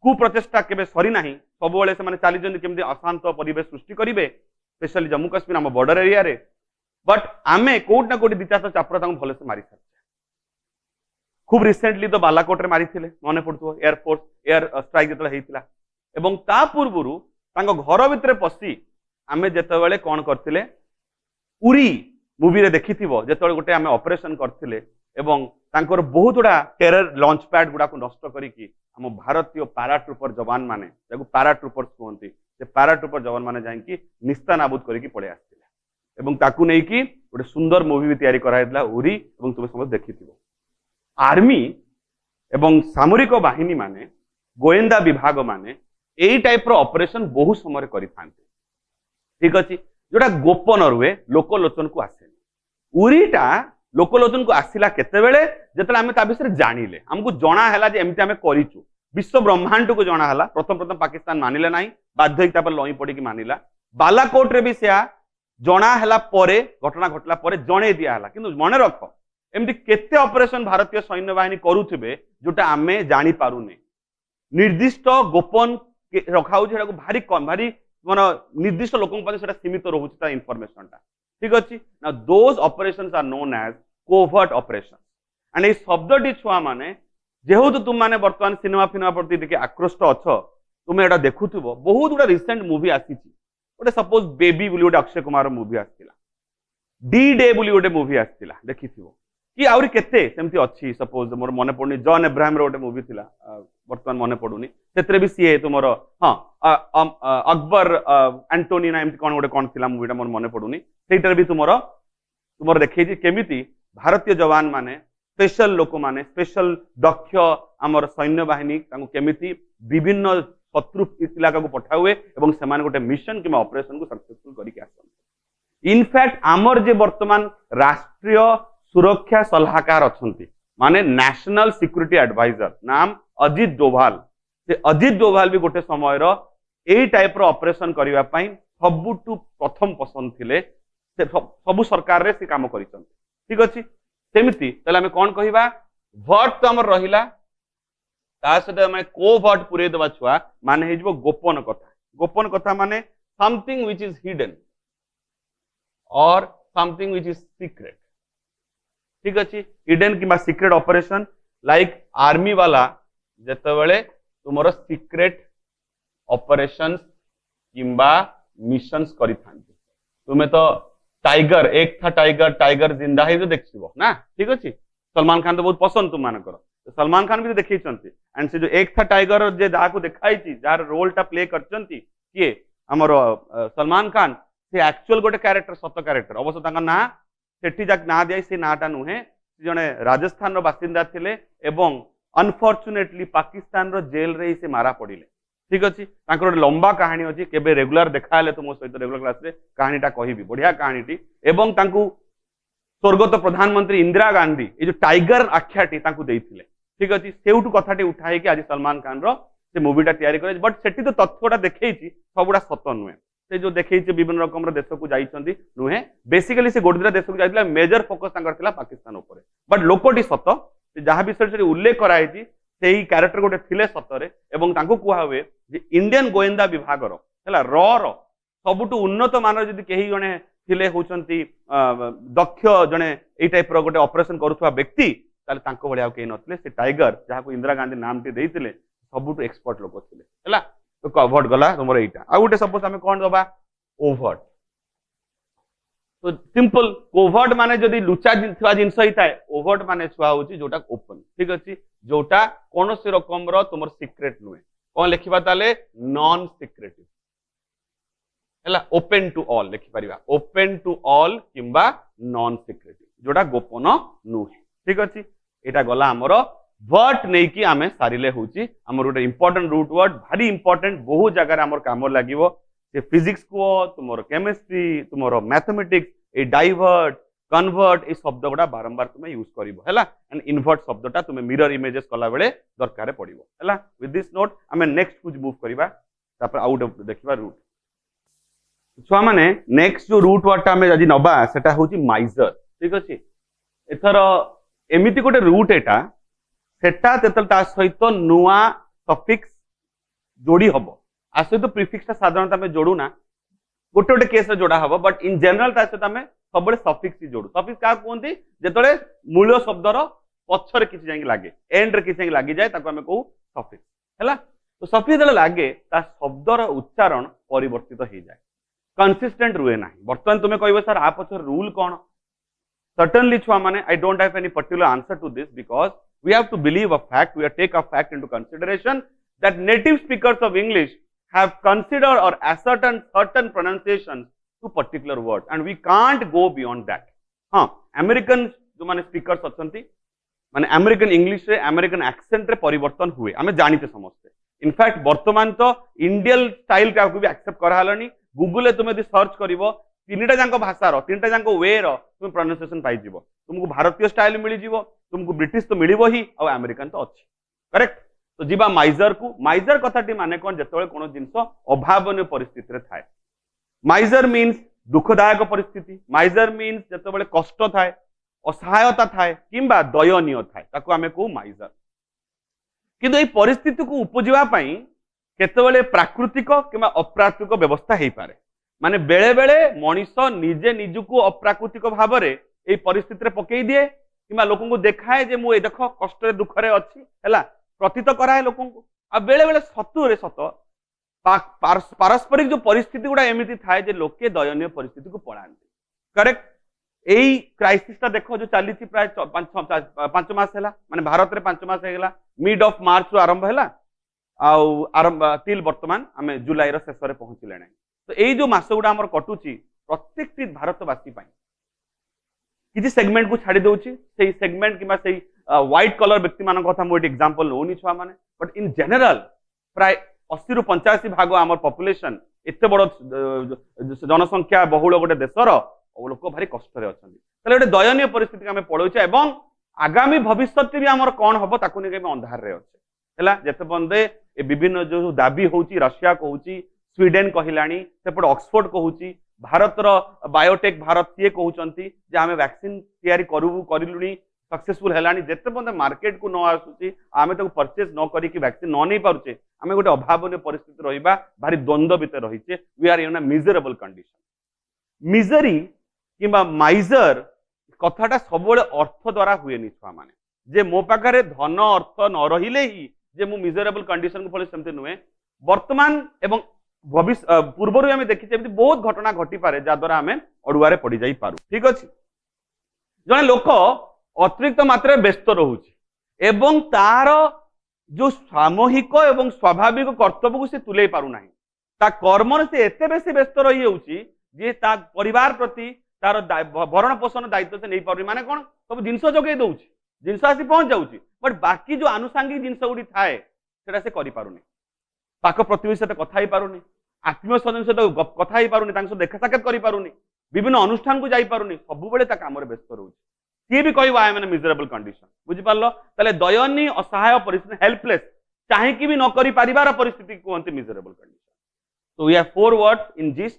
कुप्रचेष्टा केबे सरी नाही सब बेले से माने चाली जन केमदि अशांत परिवेश सृष्टि करिवे स्पेशली जम्मू काश्मीर हम बॉर्डर एरिया रे बट आमे कोट ना कोट दिचास चापर तांको भले से मारि सारछि खूब रिसेंटली तो बालाकोट रे मारी थिले मने पड़थो एयरफोर्स एयर स्ट्राइक जतले हेतिला एवं ता पूर्वरु तांको घर भितरे पसी आमे जेतेबेले कोन करथिले उरी मूवी रे देखिथिबो जेतेबेले गोटे आमे ऑपरेशन करथिले एवं तांकर बहुत गुड़ा टेरर लॉन्च पैड गुड़ा को नष्ट करिकी हम भारतीय पैराट्रूपर जवान माने जाको पैराट्रूपर्स कहंती से पैराट्रूपर जवान माने जाईकी निस्ता नाबूद करिकी पळे आस्थिले एवं ताकू नै की गोटे सुंदर मूवी भी तैयारी करा हेतला उरी एवं तुमे समझ देखिथिबो आर्मी एवं सामरिक बाहिनी माने गोयंदा विभाग माने एई टाइप रो ऑपरेशन बहु समय करि थांते ठीक अछि जोटा गोपन रुए लोकलोचन को आसे उरीटा लोकलोचन को आसिला केतेबेले जेतले आमे ता विषय जानिले हमको जणा हैला जे एमति आमे करिचु विश्व ब्रह्मांड को जणा हैला प्रथम पाकिस्तान मानिले नाही बाध्य होई तापर लई पड़ी की मानिला बालाकोट रे भी सेया जणा हैला परे घटना घटला परे जणे दिया हैला किंतु मने रख एमति केते ऑपरेशन भारतीय सैन्य बाहिनी करूथिबे जोटा आमे जानि पारुने निर्दिष्ट गोपन रखाउ जेडा को भारी कम भारी मन निर्दिष्ट लोकन पते सेटा सीमित रहउछि ता इंफॉर्मेशन ता ठीक अछि ना those operations are known as covert operation and ए शब्दटी छुआ माने जेहेतु तुम माने वर्तमान सिनेमा फिनेमा प्रति देखि आकृष्ट अछ तुम एटा देखुथिबो बहुत गुडा रिसेंट मूवी आसीछि ओटे सपोज बेबी बोली ओटे अक्षय कुमार मूवी आस्थिला डी डे बोली ओटे मूवी आस्थिला देखिथिबो कि आउरी केते सेमति अछि सपोज मोर मने पडनी जॉन एब्राहम रो ओटे मूवी थिला वर्तमान मने पडुनी सेतरे भी सीए तुमरो हां अकबर एंटोनी ना एमति कोन ओटे कोन थिला मूवीटा मोर मने पडुनी सेटर भी तुमरो देखै केमिति भारतीय जवान माने स्पेशल लोक माने स्पेशल दक्ष आमर सैन्य बाहिनी तांको केमिति विभिन्न शत्रु इलाका को पठा हुए एवं सेमान गोटे मिशन किमा ऑपरेशन को सक्सेसफुल करिके आसन इनफैक्ट आमर जे वर्तमान राष्ट्रीय सुरक्षा सलाहकार अछंती माने नेशनल सिक्योरिटी एडवाइजर नाम अजित डोभाल से अजित डोभाल भी गोटे समय रो एई टाइप रो ऑपरेशन करिवा पई सबुटु प्रथम पसंद थिले से सबु सरकार रे से काम करिसन ठीक अछि सेमिति तले हमें कोन कहिबा वर्ट तो हमर रहिला ता सते हमें को वर्ट पुरे देबा छुआ माने हेजबो गोपन कथा माने something which is hidden or something which is secret ठीक अछि हिडन किबा सीक्रेट ऑपरेशन लाइक आर्मी वाला जेतेबेले तुमरो सीक्रेट ऑपरेशंस किबा मिशंस करि थांती तुमे तो टाइगर एक था टाइगर जिंदा है जो देखिबो ना ठीक अछि सलमान खान तो बहुत पसंद तुम मानकर तो सलमान खान भी देखै छंती एंड से जो एक था टाइगर जे जा को देखाई छी जार रोल टा प्ले करचंती किए हमरो सलमान खान से एक्चुअल गोटे कैरेक्टर सत कैरेक्टर अवश्य तांका ना सेठी जाक ना दिया से नाटा नुहे जने राजस्थान रो बासिंदा थिले एवं अनफॉर्चुनेटली पाकिस्तान रो जेल रे से मारा पड़िले ठीक अछि तांकर लंबा कहानी अछि केबे रेगुलर देखाले तो मो सहित रेगुलर क्लास रे कहानीटा कहिबी बढ़िया कहानीटी एवं तांकू स्वर्गत प्रधानमंत्री इंदिरा गांधी ए जो टाइगर आख्याटी तांकू देइथिले ठीक अछि सेउटु कथाटी उठाई कि आज सलमान खान रो से मूवीटा तयारी करे बट सेठी तो तथ्यटा देखैछि सबुडा सत नुहे से जो देखैछि विभिन्न रकम रो देश को जाइछंती नुहे बेसिकली से गोडदिरा देश को जाइतिला मेजर फोकस तांकर थिला पाकिस्तान ऊपर बट लोकोटी सत जहाँ विषय से उल्लेख कराई सेही कैरेक्टर गोटे थिले सतरे एवं तांको कुहा हुए जे इंडियन गोयंदा विभाग रो हला रो सबुटु उन्नत मानर जदि केही जणे थिले होचंती दक्ष जणे एई टाइप रो गोटे ऑपरेशन करूथवा व्यक्ति ताले तांको भलिया केही नथिले से टाइगर जहाँ को इंदिरा गांधी नाम टी देइतिले सबुटु एक्सपर्ट लोक थिले हला तो कवर्ट गला तुमरो एटा आ गोटे सपोज हमें कोन दबा ओवर्ट तो सिंपल कोवर्ट माने जदि लुचा थिवा जिंस ही थाए ओवर्ट माने छुआ होची जोटा ओपन ठीक अछि जोटा कोनोसी रकम रो तुमर सीक्रेट नुए कोन लिखिबा ताले नॉन सीक्रेटिव हला ओपन टू ऑल लिखि परिबा ओपन टू ऑल किंबा नॉन सीक्रेटिव जोटा गोपन नुहे ठीक अच्छे यहाँ गला आमर वर्ड नहीं कि आम सारे हूँ आम गोटे इंपोर्टेंट रूट वर्ड भारी इंपोर्टेंट बहुत जगह आम कम लगे से फिजिक्स को तुम केमिस्ट्री तुम मैथमेटिक्स ए डाइवर्ट कन्वर्ट ये शब्द गुड़ा बारंबार तुम यूज कर एंड इनवर्ट शब्दटा तुम मिरर इमेजेस कला बेले दरकार पड़ो है विथ दिस नोट आम नेक्स्ट कुछ मूव करवा आउ देखा रूट छुआ मैंने नेक्स्ट जो रूट वर्डटा आम आज नवा सेटा हूँ माइजर ठीक अच्छे एथर एमती गोटे रूट एटा सेटा ता सहित नुआ सफिक्स जोड़ी हम आ सहित प्रिफिक्स साधारणतः आम जोड़ूना गोटे गोटे केस जोड़ा हम बट इन जनरल ता सहित आम सब सफिक्स ही जोड़ू सफिक्स क्या कहते जिते मूल शब्दर पछर किसी जाए लगे एंड किसी लगी जाए आम कहू सफिक्स है तो सफिक्स जो लगे शब्दर उच्चारण परिवर्तित हो जाए कंसिस्टेंट रुए ना बर्तमान तुम्हें कह सर आ पछर रूल कौन सर्टेनली छुआ माने I don't have any particular answer to this because we have to believe a fact we have take a fact into consideration that native speakers of English have considered or ascertained certain pronunciations to particular words and we can't go beyond that हाँ American जो माने speakers अच्छंती माने American English रे American accent रे परिवर्तन हुए आमे जानिते समस्ते इनफैक्ट वर्तमान तो इंडियन स्टाइल का भी एक्सेप्ट करा हलानी गूगल तुम यदि सर्च करिवो तीनटा जांक भाषार तीनटा जांक वे रो तुम प्रोनाउंसिएशन पाई जीवो तुमको भारतीय स्टाइल मिली जीवो तुमको ब्रिटिश तो मिलिबो ही और अमेरिकन तो अच्छी करेक्ट तो जीवा माइजर को माइजर कथाटी माने कोन जेतबेले कोनो जिंस अभावनीय परिस्थिति रे थाए माइजर मीन्स दुखदायक परिस्थिति माइजर मीन्स जेतबेले कष्ट थाए असहायता थाए किंबा दयनीय थाए ताको आमे को माइजर किंतु ए परिस्थिति को उपजिवा पई केतबेले प्राकृतिक किंबा अप्राकृतिक व्यवस्था हेई पारे माने बेले बेले मनीष निजे निजुको अप्राकृतिक भाव में ए परिस्थिति रे पकई दिए किंबा लोगों को देखाए जे मु ए देख कष्ट दुख रे अछि हैला प्रतीत कराए लोगों को आ बेले बेले सतुरे सत पारस्परिक जो परिस्थिति गुड़ा एमती थाए जे लोके दयनीय परिस्थिति को पड़ाती करेक्ट यही क्राइसिसटा देखो जो चली प्राय 5 मास है माने भारत रे 5 मास है मिड ऑफ मार्च रु आरंभ है आरंभ तिल वर्तमान आम जुलाई शेष में पहुंचले तो यही जो मास गुड़ा आम कटुची प्रत्येक भारतवासी किसी सेगमेंट को छाड़ी दउची से सेगमेंट किंबा से व्हाइट कलर व्यक्ति मान कथा मोटे एग्जांपल नोनी छुआ माने बट इन जनरल प्राय 80 रु 85 भाग आमर पॉपुलेशन एते बड़ जनसंख्या बहुल गोटे देशर लोक भारी कष्ट रे अछंती तले गोटे दयनीय परिस्थिति आमे पड़ोचे एवं आगामी भविष्य भी आमर कौन हम ताकू नहीं अंधार रे अच्छे हैला जेते बंदे ए विभिन्न जो दाबी होउची रशिया कहूची स्वीडेन कहलानी सेपटे ऑक्सफोर्ड कहूची भारतर बायोटेक भारत सी कहते जे आम वैक्सीन तैयारी करूनी सक्सेसफुल है जिते बंद मार्केट को न आसूसी आम परचेज न करी वैक्सीन न नहीं पारे आम गोटे अभावन परिस्थिति रहा भारी द्वंद्व भितर रही we are in miserable condition misery किंबा माइजर कथाटा सब अर्थ द्वारा हुए छुआ मैंने जे मो पाखे धन अर्थ न रहिले ही जे मु मिजरेबल कंडीशन को सेमती नुहे वर्तमान एवं भविष्य पूर्वर आम देखीचे बहुत घटना घटी पारे जहाद्वारा आम अड़ुआरे पड़ जाई पारू ठीक अच्छे जड़े लोक अतिरिक्त मात्रा व्यस्त रोचे एवं तार जो सामूहिक एवं स्वाभाविक कर्तव्य को से तुले पारुना ता कर्म से एते बेसी व्यस्त रही होउची जे ता परिवार प्रति तार भरण पोषण दायित्व से नहीं पारे माने कौन सब जिनस जगे दउची जिनस आसी पहुंच जाउची बट बाकी जो आनुषांगिक जिनस गुडी थाए सेटा से करि पारुनी पाक प्रतिवेशी सहित कथा ही पारुनी आत्मीय स्वजन सहित कथा ही पारुनी तांक देखा साक्षात करि पारुनी विभिन्न अनुष्ठान को जाई पारुनी सब बेले ता काम रे व्यस्त रहउची सी भी कहबो I am in miserable condition बुझि पारलो तले दयनीय असहाय परिस्थिति हेल्पलेस चाहे कि भी न करि परिवार परिस्थिति कहते मिजरेबल कंडीशन तो we have 4 words in gist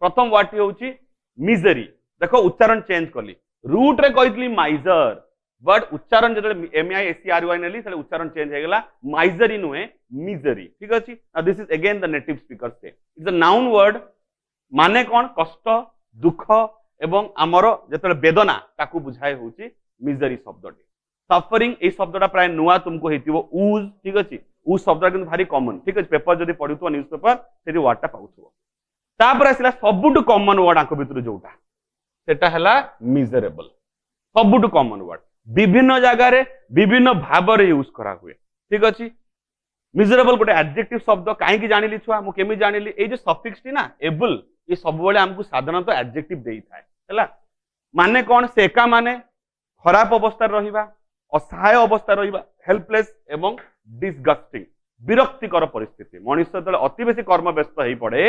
प्रथम वर्ड होउची मिजरी देखो उच्चारण चेंज कली रूट रे कहितली माइजर बट उच्चारण जब MISERY नेली से उच्चारण चेंज हो गला माइजरी नुहे मिजरी ठीक अच्छे this is again the native speaker से इट्स अ नाउन वर्ड माने कौन कष्ट दुख एवं आमर जो वेदना ताकू बुझाए होची मिजरी शब्दटी सफरिंग ए शब्दटा प्राय नुआ तुमको हेतिबो ऊज ठीक अच्छे ऊज शब्दटा किंतु भारी कॉमन ठीक अच्छे पेपर जदि पढुथो न्यूज पेपर से वर्डटा पाउथो तापर आसिला सबुटु कॉमन वर्ड आंक भितर जोटा सेटा हला मिजरेबल सबुटु कॉमन वर्ड विभिन्न जगार विभिन्न भाव यूज करा हुए ठीक अच्छे मिजरेबल गोटे एडजेक्टिव शब्द कहीं जानिली छुआ मु केमी जानिली ए जो सफिक्स टी ना एबल ये सब बेले आमको साधारणतः एडजेक्टिव देई थाए हैला माने कौन से एका माने खराब अवस्था रहिबा असहाय अवस्था रहिबा हेल्पलेस एवं डिसगस्टिंग विरक्तिकर परिस्थिति मनुष्य जेतले अति बेसी कर्म व्यस्त हो पड़े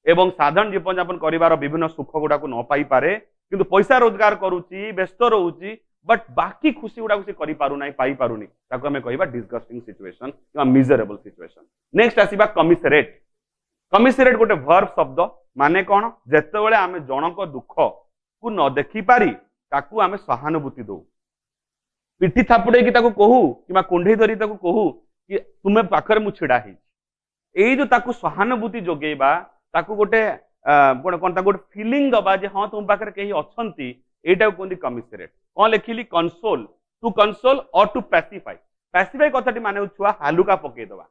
एवं साधारण जीवन यापन करिवार विभिन्न सुख गुडा को न पाई पारे किंतु पैसा रोजगार करूची व्यस्त रहूची बट बाकी खुशी गुडा से करि पारु नाही पाई पारुनी ताको हमें कहिबा डिसगस्टिंग सिचुएशन किंवा मिजरेबल सिचुएशन नेक्स्ट आसीबा कमिसरेट कमिसरेट गोटे वर्ब शब्द माने कौन जेतेबेले आमे जनक दुख को न देखि पारी ताकू आमे सहानुभूति दो पिठी थापुड़े कि ताकू कहू कि कुंडे धरी ताकू कहू कि तुमे पाखरे मु छिड़ा हे जो ताकू सहानुभूति जोगेबा ताकू गोटे कौन ताकू गोटे फीलिंग दबा जे हाँ तुम पाखरे कहीं अच्छी एटा कहते कमिसरेट कौन लिखिली कंसोल और टू पैसिफाई पैसिफाई कथाटी माने छुआ हालुका पकेदवा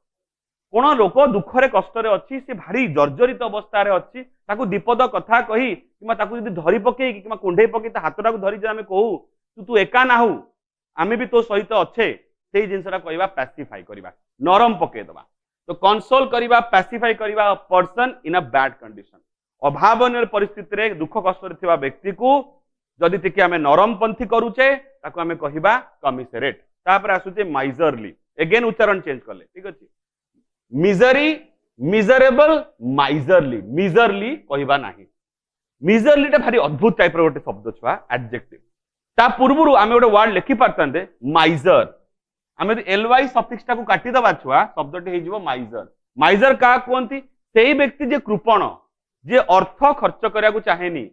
कौन लोक दुखरे कष्ट अच्छी से भारी जर्जरित अवस्था अच्छी ताकू दीपद कथा कही कि धरी पकई कि कुंडे पकई हाथटा को धरी आम कहू तू एका ना हूँ आम भी तो सहित अच्छे से जिनसा कहवा पैसिफाई करवा नरम पकेदवा तो कंसोल करवा पैसिफाई करवा person in a bad condition अभावन परिस्थिति रे दुख कष्ट व्यक्ति को जदि टिके आम नरम पंथी करूचे ताको आम कहवा कमिसरेट तापर आसुचे माइजरली एगेन उच्चारण चेंज कले ठीक अच्छे मिजरी मिजरेबल मिजरली कहवा नाही मिजरली टा भारी अद्भुत टाइप गोटे शब्द छुआ एडजेक्टिव ता पूर्व आम गोटे वर्ड लिखि पारते माइजर आम एलवाई सफिक्स टाको काटिदबा छुआ शब्दटी हो माइजर माइजर क्या कहती से व्यक्ति जे कृपण जे अर्थ खर्च करने चाहेनी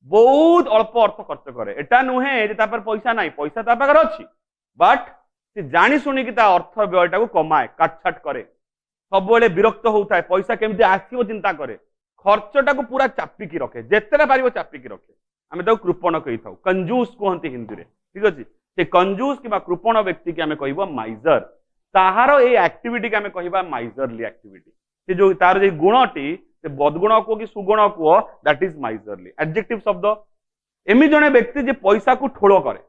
बहुत अल्प अर्थ खर्च करे एटा नुहे पैसा ना पैसा ता पाखरे अच्छी बट से जानी शुणी कि अर्थ व्ययटा को कमाए काटछाट करे सब विरक्त होता है पैसा केमती आसो चिंता करे खर्चटा को पूरा चापिकी रखे जिते पार चापिकी रखे आम कृपण कही था कंजूस कहते हिंदी में ठीक अच्छे से कंजूस कि कृपण व्यक्ति की आम कह माइजर ताहार ये एक्टिविटी की आम कह माइजरली एक्टिविटी से जो तार जो गुणटी से बदगुण को कि सुगुण को दैट इज माइजरली एडजेक्टिव शब्द एमि जने व्यक्ति जे पैसा को ठोल करे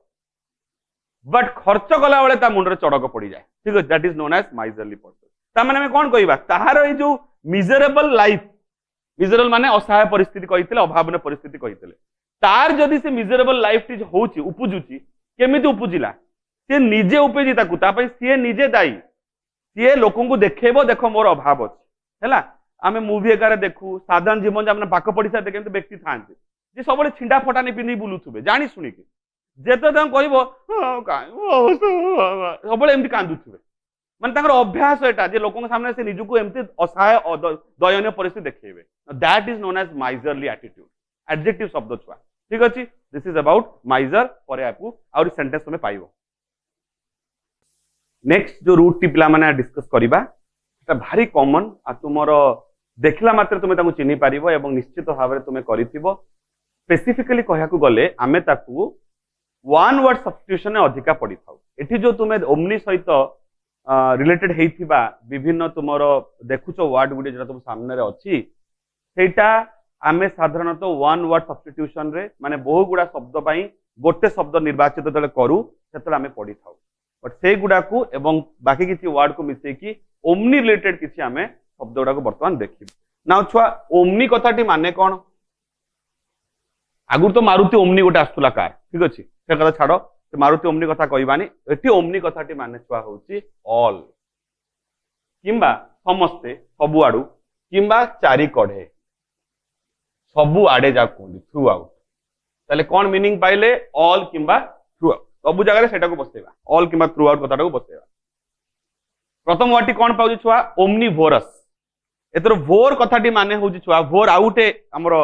बट खर्च कला बेले मुंडे चड़क पड़ जाए ठीक है that is known as miserly person तार माने कौन कहवा ताहार ये जो मिजरेबल लाइफ मिजरेबल माने असहाय परिस्थिति कही अभावन परिस्थिति कही तार जदि से मिजरेबल लाइफ टी होची उपजुची केमिति उपजिला सी निजे उपजी ताकू तापई सी निजे दायी सी लोकन को देखेबो देखो मोर अभाव अछि हैला आमे मूवी एगारे देखू साधारण जीवन जामना पाक पड़िसा देखे व्यक्ति थांते जे सब छिंडा फटानी पिंधि बुलुथुबे जानी शुणी के जेते तम कहबो सब एमती कांदुथुबे माने ताकर अभ्यास एटा जे लोकन सामने से निजुको एमती असहाय दयनीय परिस्थिति देखेबे that is known as miserly attitude adjective शब्द छुआ ठीक अछि दिस इज अबाउट माइजर परे आपको और सेंटेंस में पाइबो नेक्स्ट जो रूट टी पिला माने डिस्कस करिबा सेटा भारी कॉमन आ तुमर देखला मात्र तुमे ताकू चिन्हि पारिबो एवं निश्चित भाव तुमे करिथिबो स्पेसिफिकली कहया को गले आमे ताकू वन वर्ड सब्स्टिट्यूशन अधिका पड़ी थाउ एठी जो तुमे ओमनी सहित रिलेटेड हेइथिबा विभिन्न तुमर देखुचो वर्ड गुडी जेटा तुम सामने रे अछि सेटा आमे साधारणतः वन वर्ड सब्स्टिट्यूशन रे माने बहु गुडा शब्द पाई गोटे शब्द निर्वाचित तले करू सेतले आमे पढ़ी थाउ बट से गुडा को एवं बाकी किछि वर्ड को मिसे की ओमनी रिलेटेड किछि आमे शब्द गुडा को वर्तमान देखिब नाउ छुआ ओमनी कथाटी माने कोन आगुर तो मारुति ओमनी गोटे आस्तुला कार ठीक अछि से कथा छाड़ो मारुति ओमनी कथा कहबानी एठी ओमनी कथाटी माने छुआ होची ऑल किंबा समस्ते सबु आडू किंबा चारि कढ़े सबु आडे जा कहते थ्रू आउट ताले कौन मीनिंग पाइले ऑल किंबा थ्रू आउट सबु जगह सेटा को बसेबा ऑल किंबा थ्रू आउट कथाटा को बसेबा प्रथम वर्ड कौन पाउछ छुआ ओमनिवोरस एतर भोर कथाटी माने होउछ छुआ भोर आउटे हमरो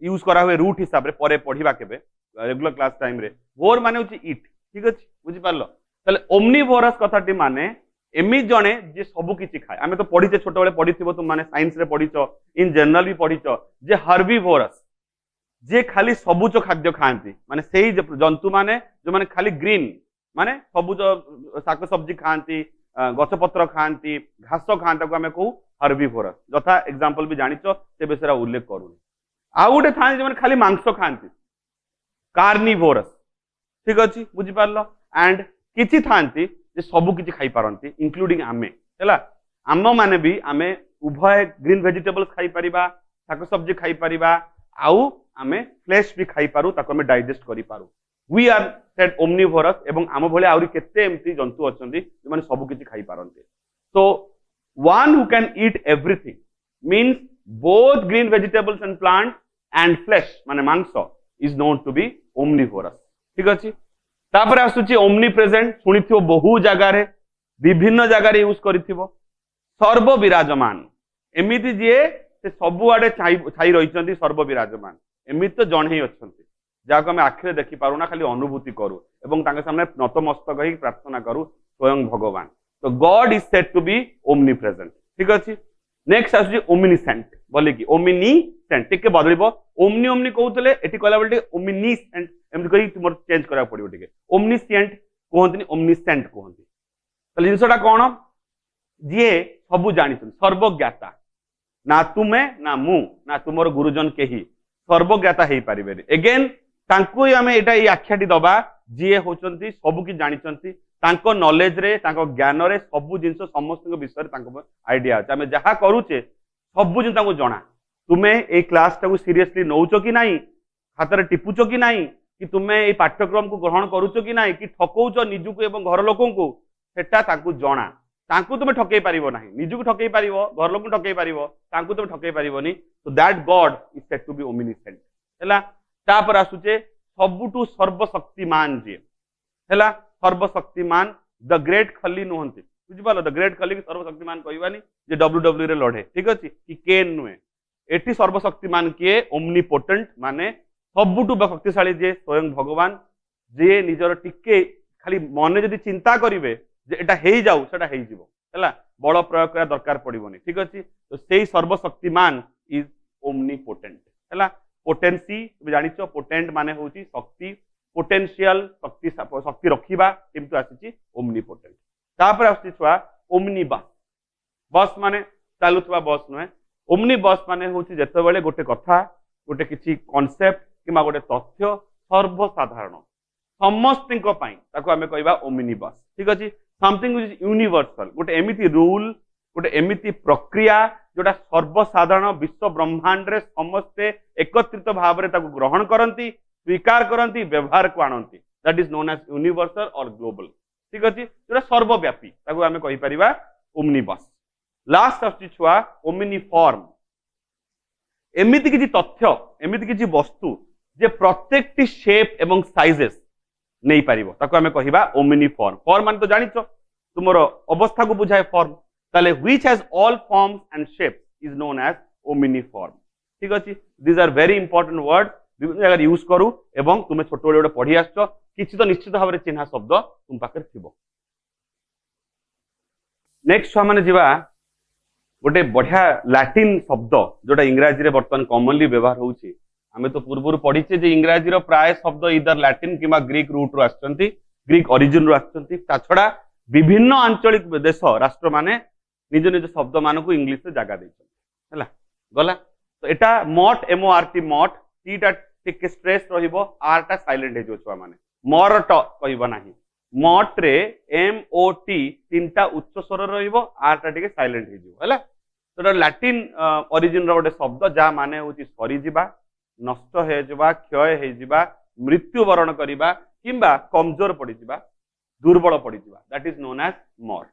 यूज करा हुए रूट हिसाब रे परे पढिबा केबे रेगुलर क्लास टाइम रे भोर माने होउछ इट ठीक अछि बुझि पारलो ताले ओमनिवोरस कथाटी माने एमि जणे जे सबु किछि खाए आमे तो पढिचे छोट बेले पढिथिबो तुम माने साइंस रे पढिचो इन जनरल भी पढिचो जे हर्बिवोरस जे खाली सबुज खाद्य खाती माने सेही जंतु माने जो माने खाली ग्रीन माने सबुज शाक सब्जी खाती गछपत्र खाती घास खाता को आमे कहू हर्बिवोरस जथा एग्जांपल भी जानिचो से बेसरा उल्लेख करूनी आ गोटे थाने जो खाली मांस खाती कार्निवोरस ठीक अछि बुझि पारलो एंड किछि थांती जे सबु किछि खाई पारंती इंक्लूडिंग आमे हैला आम माने भी आमे उभय ग्रीन वेजिटेबल्स खाई परिबा शाक सब्जी खाई परिबा आउ आमे फ्लेश भी खाई पारू ताको आमे डाइजेस्ट करि पारू वी आर सेड ओमनिवोरस एवं आम भले आउरी केते एमती जंतु अछंती जे माने सब किछि खाई पारंते so one who can eat everything means both green vegetables and plant and flesh माने मांस is known to be omnivorous ठीक अछि तापर आसुची ओमनी प्रेजेंट सुनिथियो बहु जगह रे विभिन्न जगह रे यूज करिथिबो सर्व विराजमान एमिति जे से सबु आडे छाई रहिचंती सर्व विराजमान एमिति तो जण ही अछंती जाको आम आखिरे देखि पारू ना खाली अनुभूति करू एवं तांके सामने नतमस्तक ही प्रार्थना करू स्वयं भगवान तो God is said to be omnipresent ठीक अछि नेक्स्ट आसुची ओमनीसेंट बोले कि ओमनीसेंट टिके बदलिबो ओमनी ओमनी कहउतले एठी कहला बेले ओमनीसेंट एमति कहि तुमर चेंज करा पड़िबो टिके ओमनीसेंट कहंतनी ओमनीसेंट कहंती तले जिंसटा कोन जे सबु जानिछन सर्वज्ञाता ना तुमे ना मु ना तुमर गुरुजन केही सर्वज्ञाता हेई पारिबे अगेन तांको आमे एटा ई आख्याटी दबा जे होचंती सबु कि जानिचंती तांको नॉलेज रे तांको ज्ञान रे सबु जिंस समस्त विषय रे तांको आईडिया अछि आमे जहा करूचे सबु जिंस तांको जणा तुमे ए क्लास टाको सीरियसली नौचो कि नाही हाथ रे टिपुचो कि नाही कि तुमे ए पाठ्यक्रम को ग्रहण करूचो कि नाही कि ठकौचो निजुको एवं घर लोकन को सेटा तांको जणा तांको तुमे ठकै पारिबो नाही निजुको ठकै पारिबो घर लोकन ठकै पारिबो तांको तुमे ठकै पारिबोनी so that God is said to be omniscient हैला तापर आसुचे सबुटु सर्वशक्तिमान जे हैला सर्वशक्तिमान द ग्रेट खली नुहंती बुझि पालो द ग्रेट खली सर्वशक्तिमान कहबानी जे डब्ल्यूडब्ल्यू रे लढे ठीक अछि कि केन नुए एठी सर्वशक्तिमान के ओमनीपोटेंट माने सबुटु शक्तिशाली जे स्वयं भगवान जे निजर टिके खाली मने जदी चिंता करिवे जे एटा हेई जाऊ सेटा हेई जिवो हैला बळ प्रयोग करा दरकार पड़िबोनी ठीक अछि तो सेही सर्वशक्तिमान इज ओमनीपोटेंट हैला पोटेंसी जानिचो पोटेंट माने होची शक्ति पोटेंशियल शक्ति शक्ति रखिबा किंतु आसीची ओमनीपोटेंट तापर आसी छुआ ओमनीबस बस माने चालुथवा बस नहे ओमनीबस माने होची जते बेले गोटे कथा गोटे किछि कांसेप्ट किमा गोटे तथ्य सर्वसाधारण समस्तिंको पई ताको हमें कहबा ओमनीबस ठीक अछि समथिंग व्हिच इज यूनिवर्सल गोटे एमिति रूल गोटे एमिति प्रक्रिया जोटा सर्वसाधारण विश्व ब्रह्मांड रे समस्ते एकत्रित भाव रे ताको ग्रहण करंती स्वीकार करंती व्यवहार को आणंती that is known as universal or global ठीक अछि जोटा सर्वव्यापी ताको हमें कहि परिबा ओमनीबस लास्ट आछि छुआ ओमनीफॉर्म एमिति किछि तथ्य एमिति किछि वस्तु जे प्रत्येकटी शेप एवं साइजेस नहीं पारिबो ताको हमें कहिबा ओमनीफॉर्म फॉर्म माने तो जानिचो तुमरो अवस्था को बुझाए फॉर्म ताले which has all forms and shapes is known as omniform ठीक अछि this are very important word विभिन्न जगह यूज करू एवं तुमे छोट बड़े पढ़ी आछो किछि तो निश्चित भाव रे चिन्हा शब्द तुम पाकर थिबो नेक्स्ट माने जिबा गोटे बढ़िया लैटिन शब्द जोटा इंग्रजी रे वर्तमान कॉमनली व्यवहार होउची हमें तो पूर्व पढ़ीचे जे इंग्रजी रो प्राय शब्द इधर लैटिन किंवा ग्रीक रूट रो आछंती ग्रीक ओरिजिन रो आछंती ता छडा विभिन्न आंचलिक देश राष्ट्र माने निज निज शब्द मान को इंग्लिश रे जगह दैछन हैला गला तो एटा मॉट एमओआरटी मॉट टीटा टिके स्ट्रेस रहिबो आरटा साइलेंट हेजो छुआ माने मॉरट कहबो नाही मॉट रे एमओटी तीनटा उच्च स्वर रहिबो आरटा टिके साइलेंट हेजो हैला तो लैटिन ओरिजिन रो गोटे शब्द जा माने होची सरी जिबा नष्ट हे जिबा क्षय हे जिबा मृत्युवरण करिबा किंबा कमजोर पड़ी जिबा दुर्बल पड़ी जिबा दैट इज नोन एज मॉट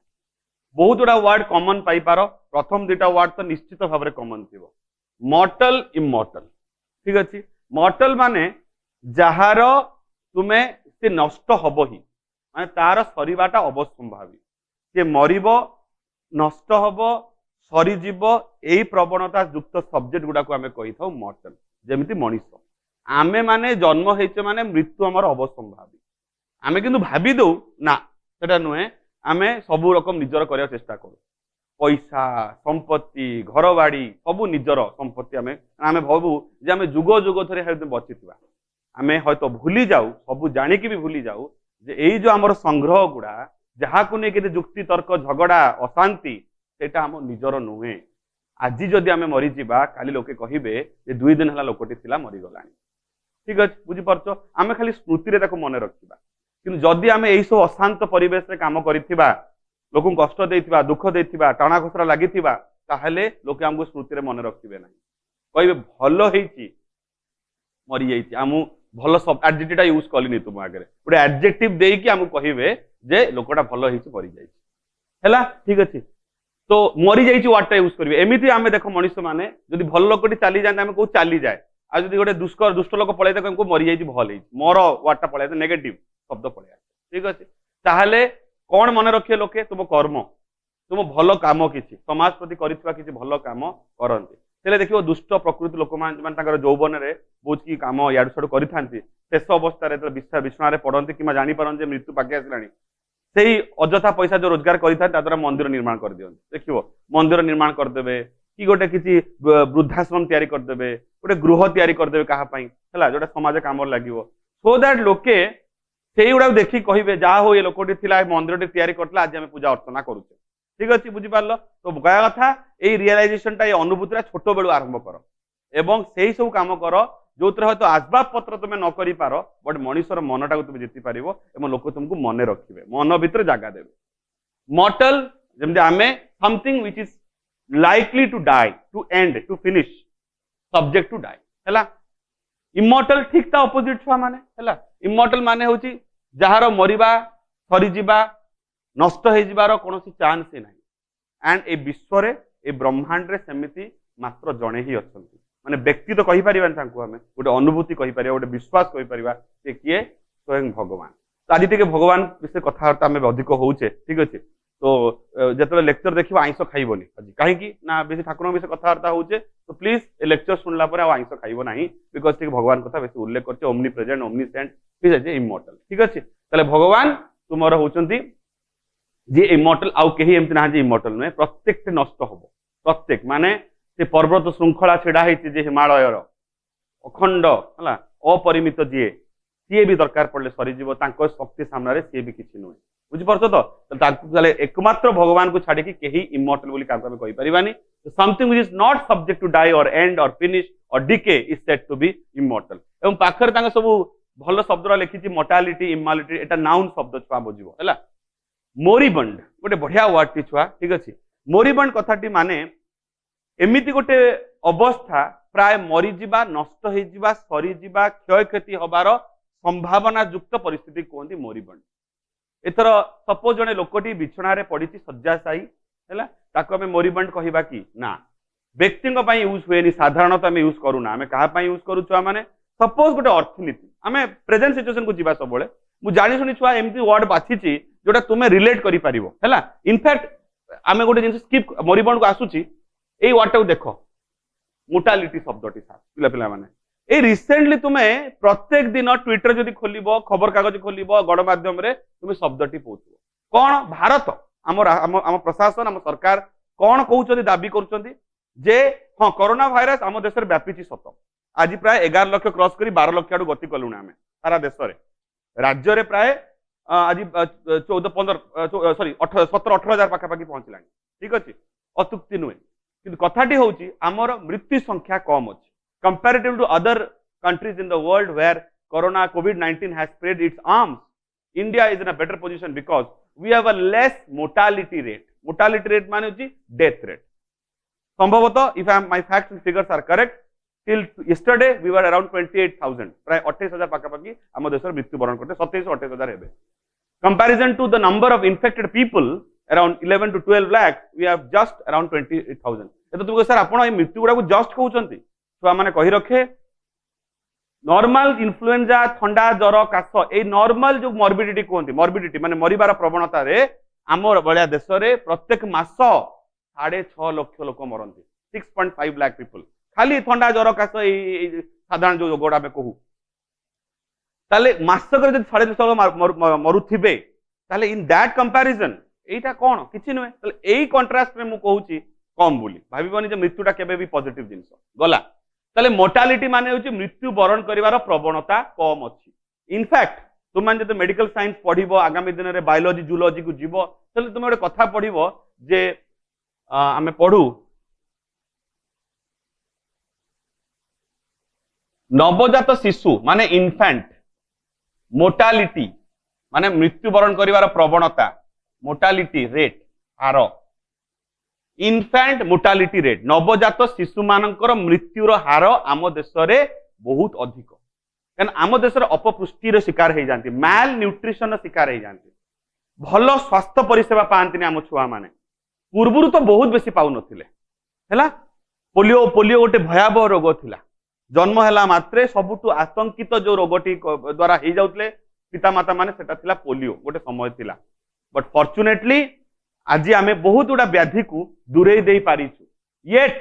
बहुत गुड़ा वर्ड कॉमन पाई पारो प्रथम दुटा वर्ड तो निश्चित भाव में कॉमन थिबो मॉर्टल इमॉर्टल ठीक अछि मॉर्टल माने जहार तुमे से नष्ट हबो ही माने तार सरीबाटा अवसंभावी से मरिबो नष्ट हबो सरी जीव एई प्रवणता युक्त सब्जेक्ट गुडा को आमे कहि थाउ मॉर्टल जेमिति मनीष आमे माने जन्म हेचे माने मृत्यु हमर अवसंभावी आमे किंतु भाबी दो ना सेटा नुहे आमे सबु रकम निजर करिया चेष्टा करू पैसा संपत्ति घर बाड़ी सबु निजर संपत्ति आमे आमे भाबू जे आमे जुग जुग धरि हेते बचिथिबा आमे हयतो भूली जाऊ सबु जानि कि भी भूली जाऊ जे एई जो हमर संग्रह गुडा जहा को ने के जुक्ति तर्क झगड़ा अशांति सेटा हम निजर नुहे आज जदि आमे मरी जिबा काली लोके कहिबे जे 2 दिन हला लोकटी थिला मरी गलानी ठीक अछि बुझी परछो आमे खाली स्मृति रे ताको मने रखिबा किंतु जदि आमे एई सब अशांत परिवेश रे काम करिथिबा लोक कष्ट देथिबा दुख देथिबा टाणा घसरा लागिथिबा ताहले लोके हमको स्मृति रे मने रखिबे नाही कहिबे भलो हेची मरी जाइए आम भल एडजेक्टिव यूज कलिनी तुम आगे गोटे एडजेक्टिव देकी आमको कहे जे लोकटा भल मरी जाइए ठीक अच्छे तो मरी जाइए वार्डटा यूज करेंगे एमती आम देख मनीष मैंने जब भल लोकटी चली जाए आम कौ चली जाए आज गोटे दुष्ट लोक पलैते कहीं मरी जाइए भल मोर वार्डटा पलैते नेगेटिव शब्द पलैया ठीक अच्छे ताहले कौन मन रखिए लोके तुम कर्म तुम भल कम किसी समाज प्रति किसी भल कम करते तेरे देखिए दुष्ट प्रकृति लोक मैंने यौवन में बहुत कि कम याडू साडू करें शेष अवस्था विछण पड़ते कि जापारे मृत्यु पाके आसला से अजथा पैसा जो रोजगार करा मंदिर निर्माण कर दिखते देखिए मंदिर निर्माण करदे कि गोटे किसी वृद्धाश्रम तैयारी करदे गोटे गृह तैयारी करदे कहापाई है जोटा समाज कम लगे सो दैट लोके से गुड़ा देखिए कहे जहाँ हो ये लोकटी थी मंदिर तैयारी करता आज आम पूजा अर्चना करुचे ठीक अच्छे बुझिपार तो कहया कथा ये रियलाइजेशनटा ये अनुभूति छोट बेलू आरंभ कर एवं से सब कम कर जो हयतो आसबाब पत्र तुम न कर पार बट मनीषर मनटा को तुम जीति पार और लोक तुमको मन रखिए मन भितर जगह देवे मॉर्टल जमी आम something which is likely to die to end to finish subject to die है इमॉर्टल ठीक ता ऑपोजिट छुआ माने है इमॉर्टल माने होची जहार मरिबा सरीजिबा नष्ट हो जिबार कौन चान्स ही ना एंड ए विश्व ए ब्रह्मांड रे सेमिति मात्र जड़े ही अच्छा माने व्यक्ति तो कही परिबान तांको हमें गोटे अनुभूति कही परिबा गोटे विश्वास कही परिबा से किए स्वयं भगवान तो आज टिके भगवान विषय कथबार्ता आम अधिक होचे ठीक अच्छे तो जो लेक्चर देखिए आइंस खाइबनी आज कहीं ना बेसी ठाकुर विषय कथबार्ता होचे तो प्लीज ए लेक्चर सुनला पर आइंस खाइब ना बिकज टिके भगवान कथा बेसी उल्लेख करछे ओमनी प्रेजेंट ओमनी सेंट ठीक अच्छे इमॉर्टल ठीक अच्छे ताले भगवान तुमर होचंती जे इमॉर्टल आउ कहीं एमती ना इमॉर्टल नुहे प्रत्येक नष्ट हम प्रत्येक माने से पर्वत श्रृंखला छिड़ा हिमालय अखंड है अपरिमित जी सी भी दरकार पड़े सरीज शक्ति सामने सी भी किसी नुहे बुझीपार तो एकमात्र भगवान को छाड़ी कहीं इमॉर्टल बोली आम कहीपरानी something which is not subject to die or end or finish or decay is said to be immortal एवं पाखर सब भल शब्द लिखी मोर्टालिटी इमॉर्टालिटी एटा नाउन शब्द छुआ बुझिबो है मोरिबंड गोटे बढ़िया वर्ड टी छुआ ठीक अच्छे मोरिबंड कथाटी माने एमिति गोटे अवस्था प्राय मरीजा नष्ट हो सरीजा क्षय क्षति हबार संभावना युक्त परिस्थिति कहते मोरिबंड एथर सपोज जड़े लोकटी बिछणारे पड़ी शज्याशायी है ताको आम मोरिबंड कहवा कि ना व्यक्ति यूज हुए साधारणतः आम यूज करूना आम क्या यूज करूँ छुआ मैंने सपोज गोटे अर्थनीति आम प्रेजेंट सिचुएशन को जीवा सब मुझे जानी शुणी छुआ एमती वर्ड बाछी जोटा तुम्हें रिलेट कर इनफैक्ट आम गोटे जिन स्किप मोरिबंड को आसूची यही वर्ड को देख मोर्टालिटी शब्दटी पिला पिला माने ए रिसेंटली तुम्हें प्रत्येक दिन ट्विटर जदि खोल खबर कागज खोल गणमाध्यम तुम्हें शब्दटी पहुँच कौन भारत आम प्रशासन आम सरकार कौन कहते दाबी कर हाँ कोरोना भाइरस आम देश में व्यापी सत आज प्राय 11 लाख क्रॉस कर 12 लाख आड़ गति कलुण आम सारा देश में राज्य में प्राय आज 14-15 सॉरी 17-18 हजार पाखापाखि पहुंचला ठीक अच्छे अतुक्ति नुहे कि कथाटी हूँ आमर मृत्यु संख्या कम अच्छी comparative to other countries in the world where corona COVID-19 has spread its arms. India is in a better position because we have a less mortality rate. Mortality rate माने होची death rate. संभवतः if my facts and figures are correct, till yesterday we were around 28,000. प्राय 28,000 पाखापाखि आम देश में मृत्युवरण करते 27-28,000 हेबे. Comparison to the number of infected people around 11 to 12 lakh, we have just around 28,000. तो तुमको सर आपण मृत्यु गुड़ा को जस्ट कहउचंती छुआ माने कहि रखे नॉर्मल इन्फ्लुएंजा ठंडा जर काश ए नॉर्मल जो मॉर्बिडिटी कहते मॉर्बिडिटी माने मरिबार प्रवणता रे आमर बलिया देश रे प्रत्येक मास 6.5 लाख लोक मरती 6.5 लाख पीपल खाली ठंडा जर काश साधारण जो रोगड़ा में कहू ताले मासक जब 6.5 मरुथिबे ताले इन दैट कंपैरिजन एटा कोन किछि नुहे ताले एई कंट्रास्ट में मु कहूची कम बोली भाबिबनी जे मृत्युटा केबे भी पॉजिटिव जिंस गला ताले मोर्टालिटी माने होची मृत्यु बरण करिवार प्रवणता कम अछि इनफैक्ट तुम मान जते मेडिकल साइंस पढिबो आगामी दिन रे बायोलॉजी जूलॉजी को जीवो ताले तुम गोटे कथा पढिबो जे आमे पढू नवजात शिशु माने इन्फेंट मोर्टालिटी माने मृत्यु बरण करिवार प्रवणता मोर्टालिटी रेट हार इनफैंट मोर्टालिटी रेट नवजात शिशु मानकर मृत्युर हार आम देश रे बहुत अधिक कारण आम देश अपपुष्टिर शिकार हो जाती माल न्यूट्रिशन शिकार हो जाती भल स्वास्थ्य परिसेवा पाती आम छुआ मैंने पूर्वर तो बहुत बेसी पाऊन है पोलियो पोलियो गोटे भयावह रोग थिला जन्म है मात्रे सबुठु आतंकित जो रोगटी द्वारा हो जाते पितामाता माने सेटा थिला पोलियो गोटे समय थिला बट फॉर्चुनेटली आज आम बहुत गुड़ा व्याधि को दूरे दे पारिछु येट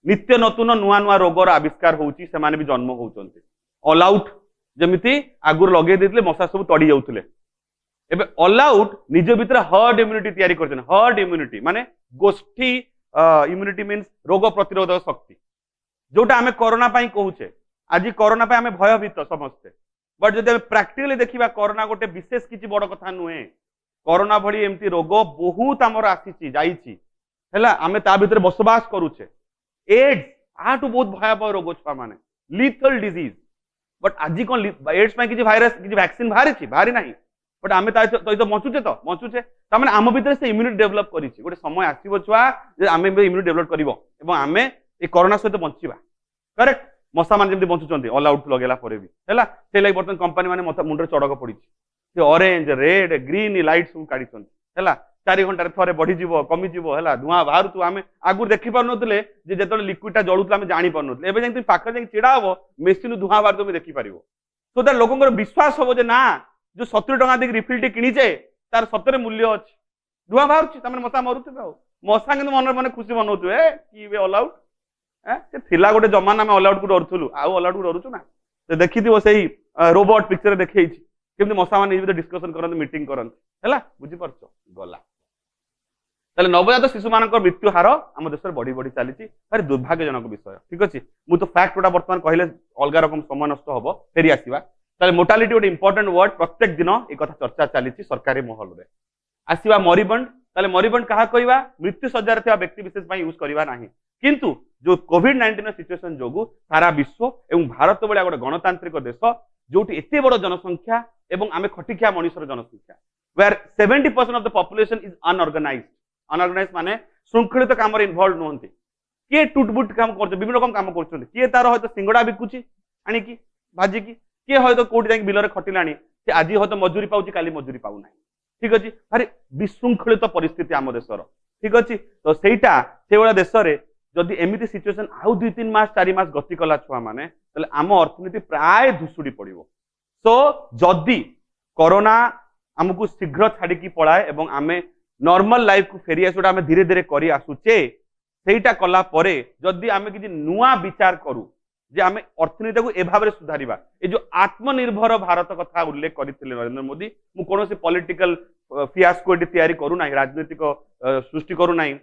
नित्य नतुन नुआ नुआ रोगर आविष्कार होउची से माने भी जन्म होउचंती ऑल आउट जमिति आगुर लगे देथिले मशा सब तड़ी जाउथिले एबे ऑल आउट निज भितर हर्ड इम्यूनिटी तयारी करछन हर्ड इम्यूनिटी माने गोष्ठी इम्यूनिटी मीन्स रोग प्रतिरोधक शक्ति जोटा आम कोरोना पाई कहूचे आज कोरोना पाई आम भयभीत समस्ते बट जब प्राक्टिकली देखा कोरोना गोटे विशेष किसी बड़ कथा नुहे कोरोना भली एमती रोग बहुत आमर आसी है आम ता भीतर बसवास करुचे एड्स आठू बहुत भयावह रोग छुआ माने लिथल डिजीज बट आज कौन एड्स किसी भाइरस किसी वैक्सीन बाहरी ना बट आम तो बचुचे तो बचुचे तार आम भीतर से इम्यूनिटी डेभलप कर गोटे समय आसो छुआ आम इम्यूनिटी डेभलप कर आम ये कोरोना सहित बचा करेक्ट मशा मान जमी बचुंट ऑल आउट लगेला भी है से लगे बर्तमान कंपानी मैंने मुंडे चड़क पड़ी ऑरेंज रेड ग्रीन लाइट सब काढ़ी है 4 घंटे थे बढ़ीज कमिज है धूआ बाहर आम आगुरी देखी पार नुले जो लिक्विडा जलूला आम जानी पार नुले एवं तुम पाखे जाए चिड़ा हम मेसीन धूआ बाहर तुम देखिपार सो दैट लोक विश्वास हम ना जो 70 टका देख रिफिल किणीचे तार सतरे मूल्य अच्छी धूआ बाहर मशा मरुवे मशा कि मन मन खुशी मनौथे कि ऑल आउट थिला गोटे जमाना आम ऑल आउट को डरुलु आउ ऑल आउट को डरुचु ना देखी से रोबोट पिक्चर देखी केमती मशा मान डिस्कसन करते मीटिंग करते है बुझीपार गला नवजात शिशु मान मृत्यु हार आम देश में बढ़ी बढ़ी चली भारी दुर्भाग्यजनक विषय ठीक अच्छे मुझे तो फैक्ट गुड़ा बर्तमान कहले अलग रकम समय नष्ट हम फेरी आसवा मोर्टालिटी गोटे इंपोर्टेंट वर्ड प्रत्येक दिन एक चर्चा चली सरकारी महल में आसवा मरीबंड मरीबंड क्या कहवा मृत्यु सज्जार थी व्यक्ति विशेष यूज करवा ना किंतु जो कोविड-19 सिचुएशन जो सारा विश्व एवं भारत भाया गोटे गणतांत्रिक देश जो एत बड़ जनसंख्या एवं आम खटिखिया मनुष्यर जनसंख्या where 70% of the population is unorganised माने श्रृंखलित काम इनवॉल्व नुहंती किए टुटबुट काम कर विभिन्न रकम काम कर किए तार हयतो सिंगड़ा बिकुची आनिकी भाजिकी किए हयतो कोठी जाई बिलरे खटिलाणी कि आज हयतो मजूरी पाउची काली मजूरी पाउ नाही ठीक अछि भारी विशृंखलित परिस्थिति आम देशर ठीक अछि तो सेटा से वाला देश रे जदि एमिति सिचुएशन आउ 2-3 मास 4 मास गति कला छुआ माने तले आम अर्थनीति प्राय धुसुड़ी पड़िबो सो जदि कोरोना हमको शीघ्र छाड़ी पलाए एवं आमे नॉर्मल लाइफ को फेरी आसुटा आमे धीरे धीरे करी आसुचे सेटा कला परे जदि आमे किछि नुआ विचार करू जे आमे अर्थनीति को ए भाबरे सुधारिबा ए जो आत्मनिर्भर भारत कथा उल्लेख करथिले नरेंद्र मोदी मु कोनोसी पॉलिटिकल फियास्को एटी तयारी करू नाही राजनीतिक सृष्टि करू नाही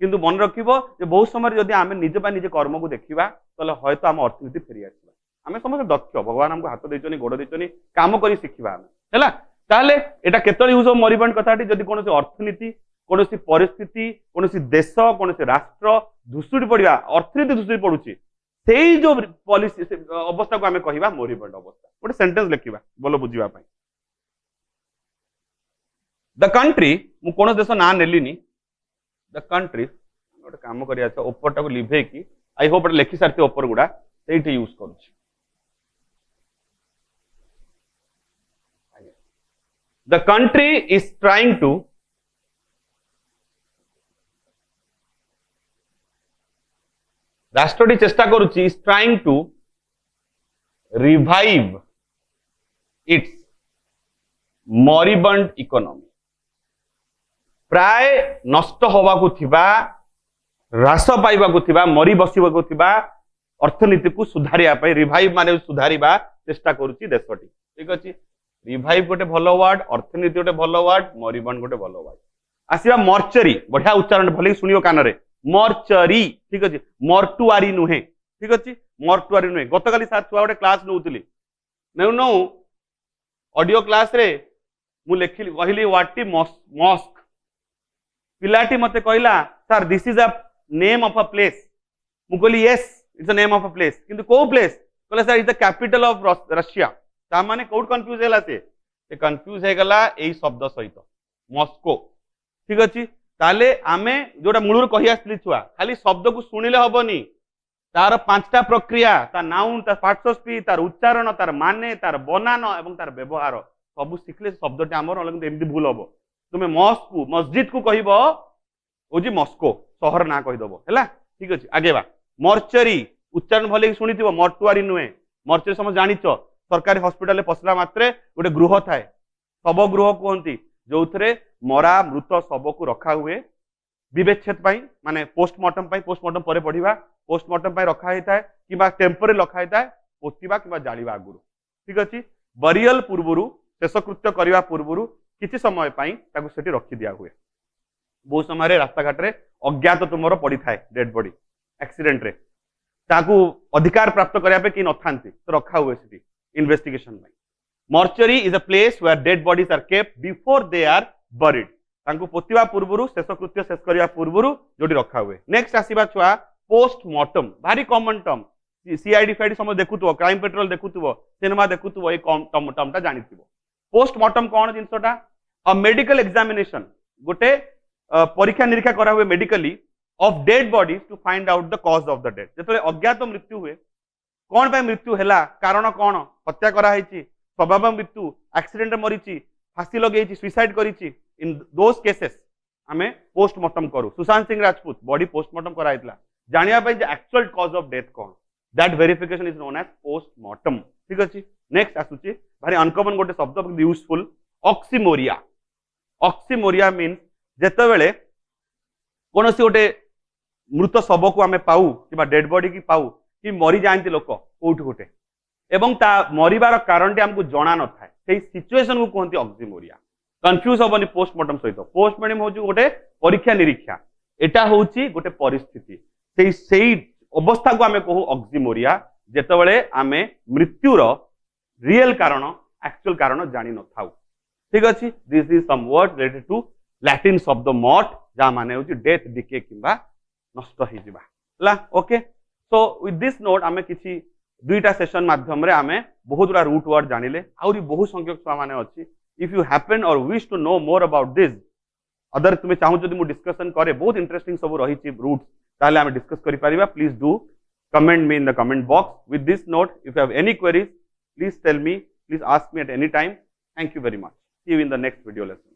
किंतु मन रखिबो जे बहुत समय जदि आमे निज बा निज कर्म को देखिबा तले हयतो आम अर्थनीति फेरी आसीबा आमे समस्त दक्ष भगवान हमको हाथ दैचनी गोड़ दैचनी काम करी शिखिबा आमे हैला ताले एटा केतळे यूज मरिबंड कथाटी जदि कोनोसी अर्थनीति कोनोसी परिस्थिति कोनोसी देश कोनोसी राष्ट्र धुसुड़ी पड़िबा अर्थनीति धुसुड़ी पड़ुची सेई जो पॉलिसी अवस्था को आमे कहिबा मरिबंड अवस्था गोटे सेंटेंस लिखिबा बोलो बुझिबा पई द कंट्री मु कोन देश ना नेलिनी द कंट्री गोटे काम करिया छ ऊपरटा को लिभे की आई होप लिखि सारते ऊपर गुडा सेठी यूज करूची the country is trying to राष्ट्रटी चेष्टा करुची is trying to revive its moribund economy प्राय नष्ट होबाकु थिबा ह्रास पाइबाकु थिबा मरी बसिबाकु थिबा अर्थनीति को सुधारिया पई रिवाइव माने सुधारिबा चेष्टा करुची देशटी ठीक अछि रिवाइव गोटे भलो वर्ड अर्थनीति गोटे भलो वर्ड मरिबंड गोटे भलो वर्ड आसीबा मर्चरी बढ़िया उच्चारण भले सुनियो कान रे मर्चरी ठीक अछि मर्टुआरी नुहे ठीक अछि मर्टुआरी नुहे गतकाली साथ छुआ गोटे क्लास नउतली नो ऑडियो क्लास रे मु लेखिली कहली व्हाट मॉस्क पिलाटी मते कहला sir this is a name of a place मु कहली yes it's a name of a place किंतु को प्लेस कहला sir is the capital of Russia ता माने कोड कंफ्यूज हैला से कंफ्यूज हे गला एई शब्द सहित मॉस्को ठीक अछि ताले आमे जोटा मूलर कहि आस्थिली छुआ खाली शब्द को सुनिले हबनी तार पांचटा प्रक्रिया ता नाउन ता पार्श्वस्पी तार उच्चारण तार माने तार बनान एवं तार व्यवहार सब शिखले शब्दटी आमर एमती भूल हम तुम्हें मस्को मस्जिद को कहब हूँ मस्को सहर ना कहीदेव है ठीक अच्छे आगे बा मर्चरी उच्चारण भले शुणी मर्टुआरी नुहे मर्चरी समझ जान सरकारी हॉस्पिटल पशला मात्रे गोटे गृह थाए शव गृह कहती जो थे मरा मृत शव को रखा हुए विवेच्छेद माने पोस्टमार्टम पोस्टमार्टम पर पढ़ा पोस्टमार्टम रखा होता है कि टेम्पोरे रखा होता है पोतिबा कि जालिबा आगुरु ठीक अच्छे बरियल पूर्व शेषकृत्य करने पूर्व किसी समय सेठी रखी दिया हुए बहुत समय रास्ता घाट रे अज्ञात तुमर पड़ी थाए डेड बॉडी एक्सीडेंट रे ताकू अधिकार प्राप्त करने कि न था तो रखा हुए see investigation mortuary is a place where dead bodies are kept before they are buried तांकू पोतिबा पूर्व शेषकृत्य शेष करने पूर्व जोटी रखा हुए नेक्स्ट आसवा छुआ पोस्टमार्टम भारी कॉमन टर्म सीआईडी फाइडी समय देखुव क्राइम पेट्रोल देखुव सिनेमा देखुव ये टर्मटा जानी पोस्टमार्टम कौन जिनसटा अ मेडिकल एग्जामिनेशन गोटे परीक्षा निरीक्षा करा हुए medically of dead bodies to find out the cause of the death जो अज्ञात मृत्यु हुए कौन पे मृत्यु है कारण कौन हत्या कराई स्वभाव मृत्यु एक्सीडेंट मरी फांसी लगे सुइसाइड करी इन दोज केसेस आम पोस्टमार्टम करूँ सुशांत सिंह राजपूत बॉडी पोस्टमार्टम कराई जानापी एक्चुअल कॉज ऑफ डेथ कौन that verification is known as postmortem ठीक अच्छे नेक्स्ट आसूची भारी अनकमन गोटे शब्द यूजफुल ऑक्सीमोरिया ऑक्सीमोरिया मीन्स जेतेबेले कौन सी गोटे मृत शव को आम पाऊ कि डेड बॉडी की पाऊ कि मरी जाती लोक कौट गोटे एवं ता मरिबार कारण टी आमको जना न था सिचुएशन को कहते ऑक्सीमोरिया कन्फ्यूज हेनी पोस्टमार्टम सहित पोस्टमार्टम हूँ गोटे परीक्षा निरीक्षा एटा हूँ गोटे परिस्थिति से अवस्था को आम कहू ऑक्सीमोरिया जेतेबेले आम मृत्युर रियल कारण एक्चुअल कारण जानी न था ठीक अच्छे this is some word related to Latin शब्द मॉर्ट जहाँ माने हूँ डेथ डिके किंबा नष्ट हो okay so with this note आम किसी दुईटा सेशन माध्यम रे आमे बहुत गुड़ा रूट वर्ड जानिले आउरी बहुत संख्यक छुआ माने अछि if you happen or wish to know more about this other तुम चाहू जदि मु डिस्कशन करे बहुत इंटरेस्टिंग सब रही रूट्स ताले आमे डिस्कस करि परिबा please do comment me in the comment box with this note if you have any queries please tell me please ask me at any time thank you very much see you in the next video lesson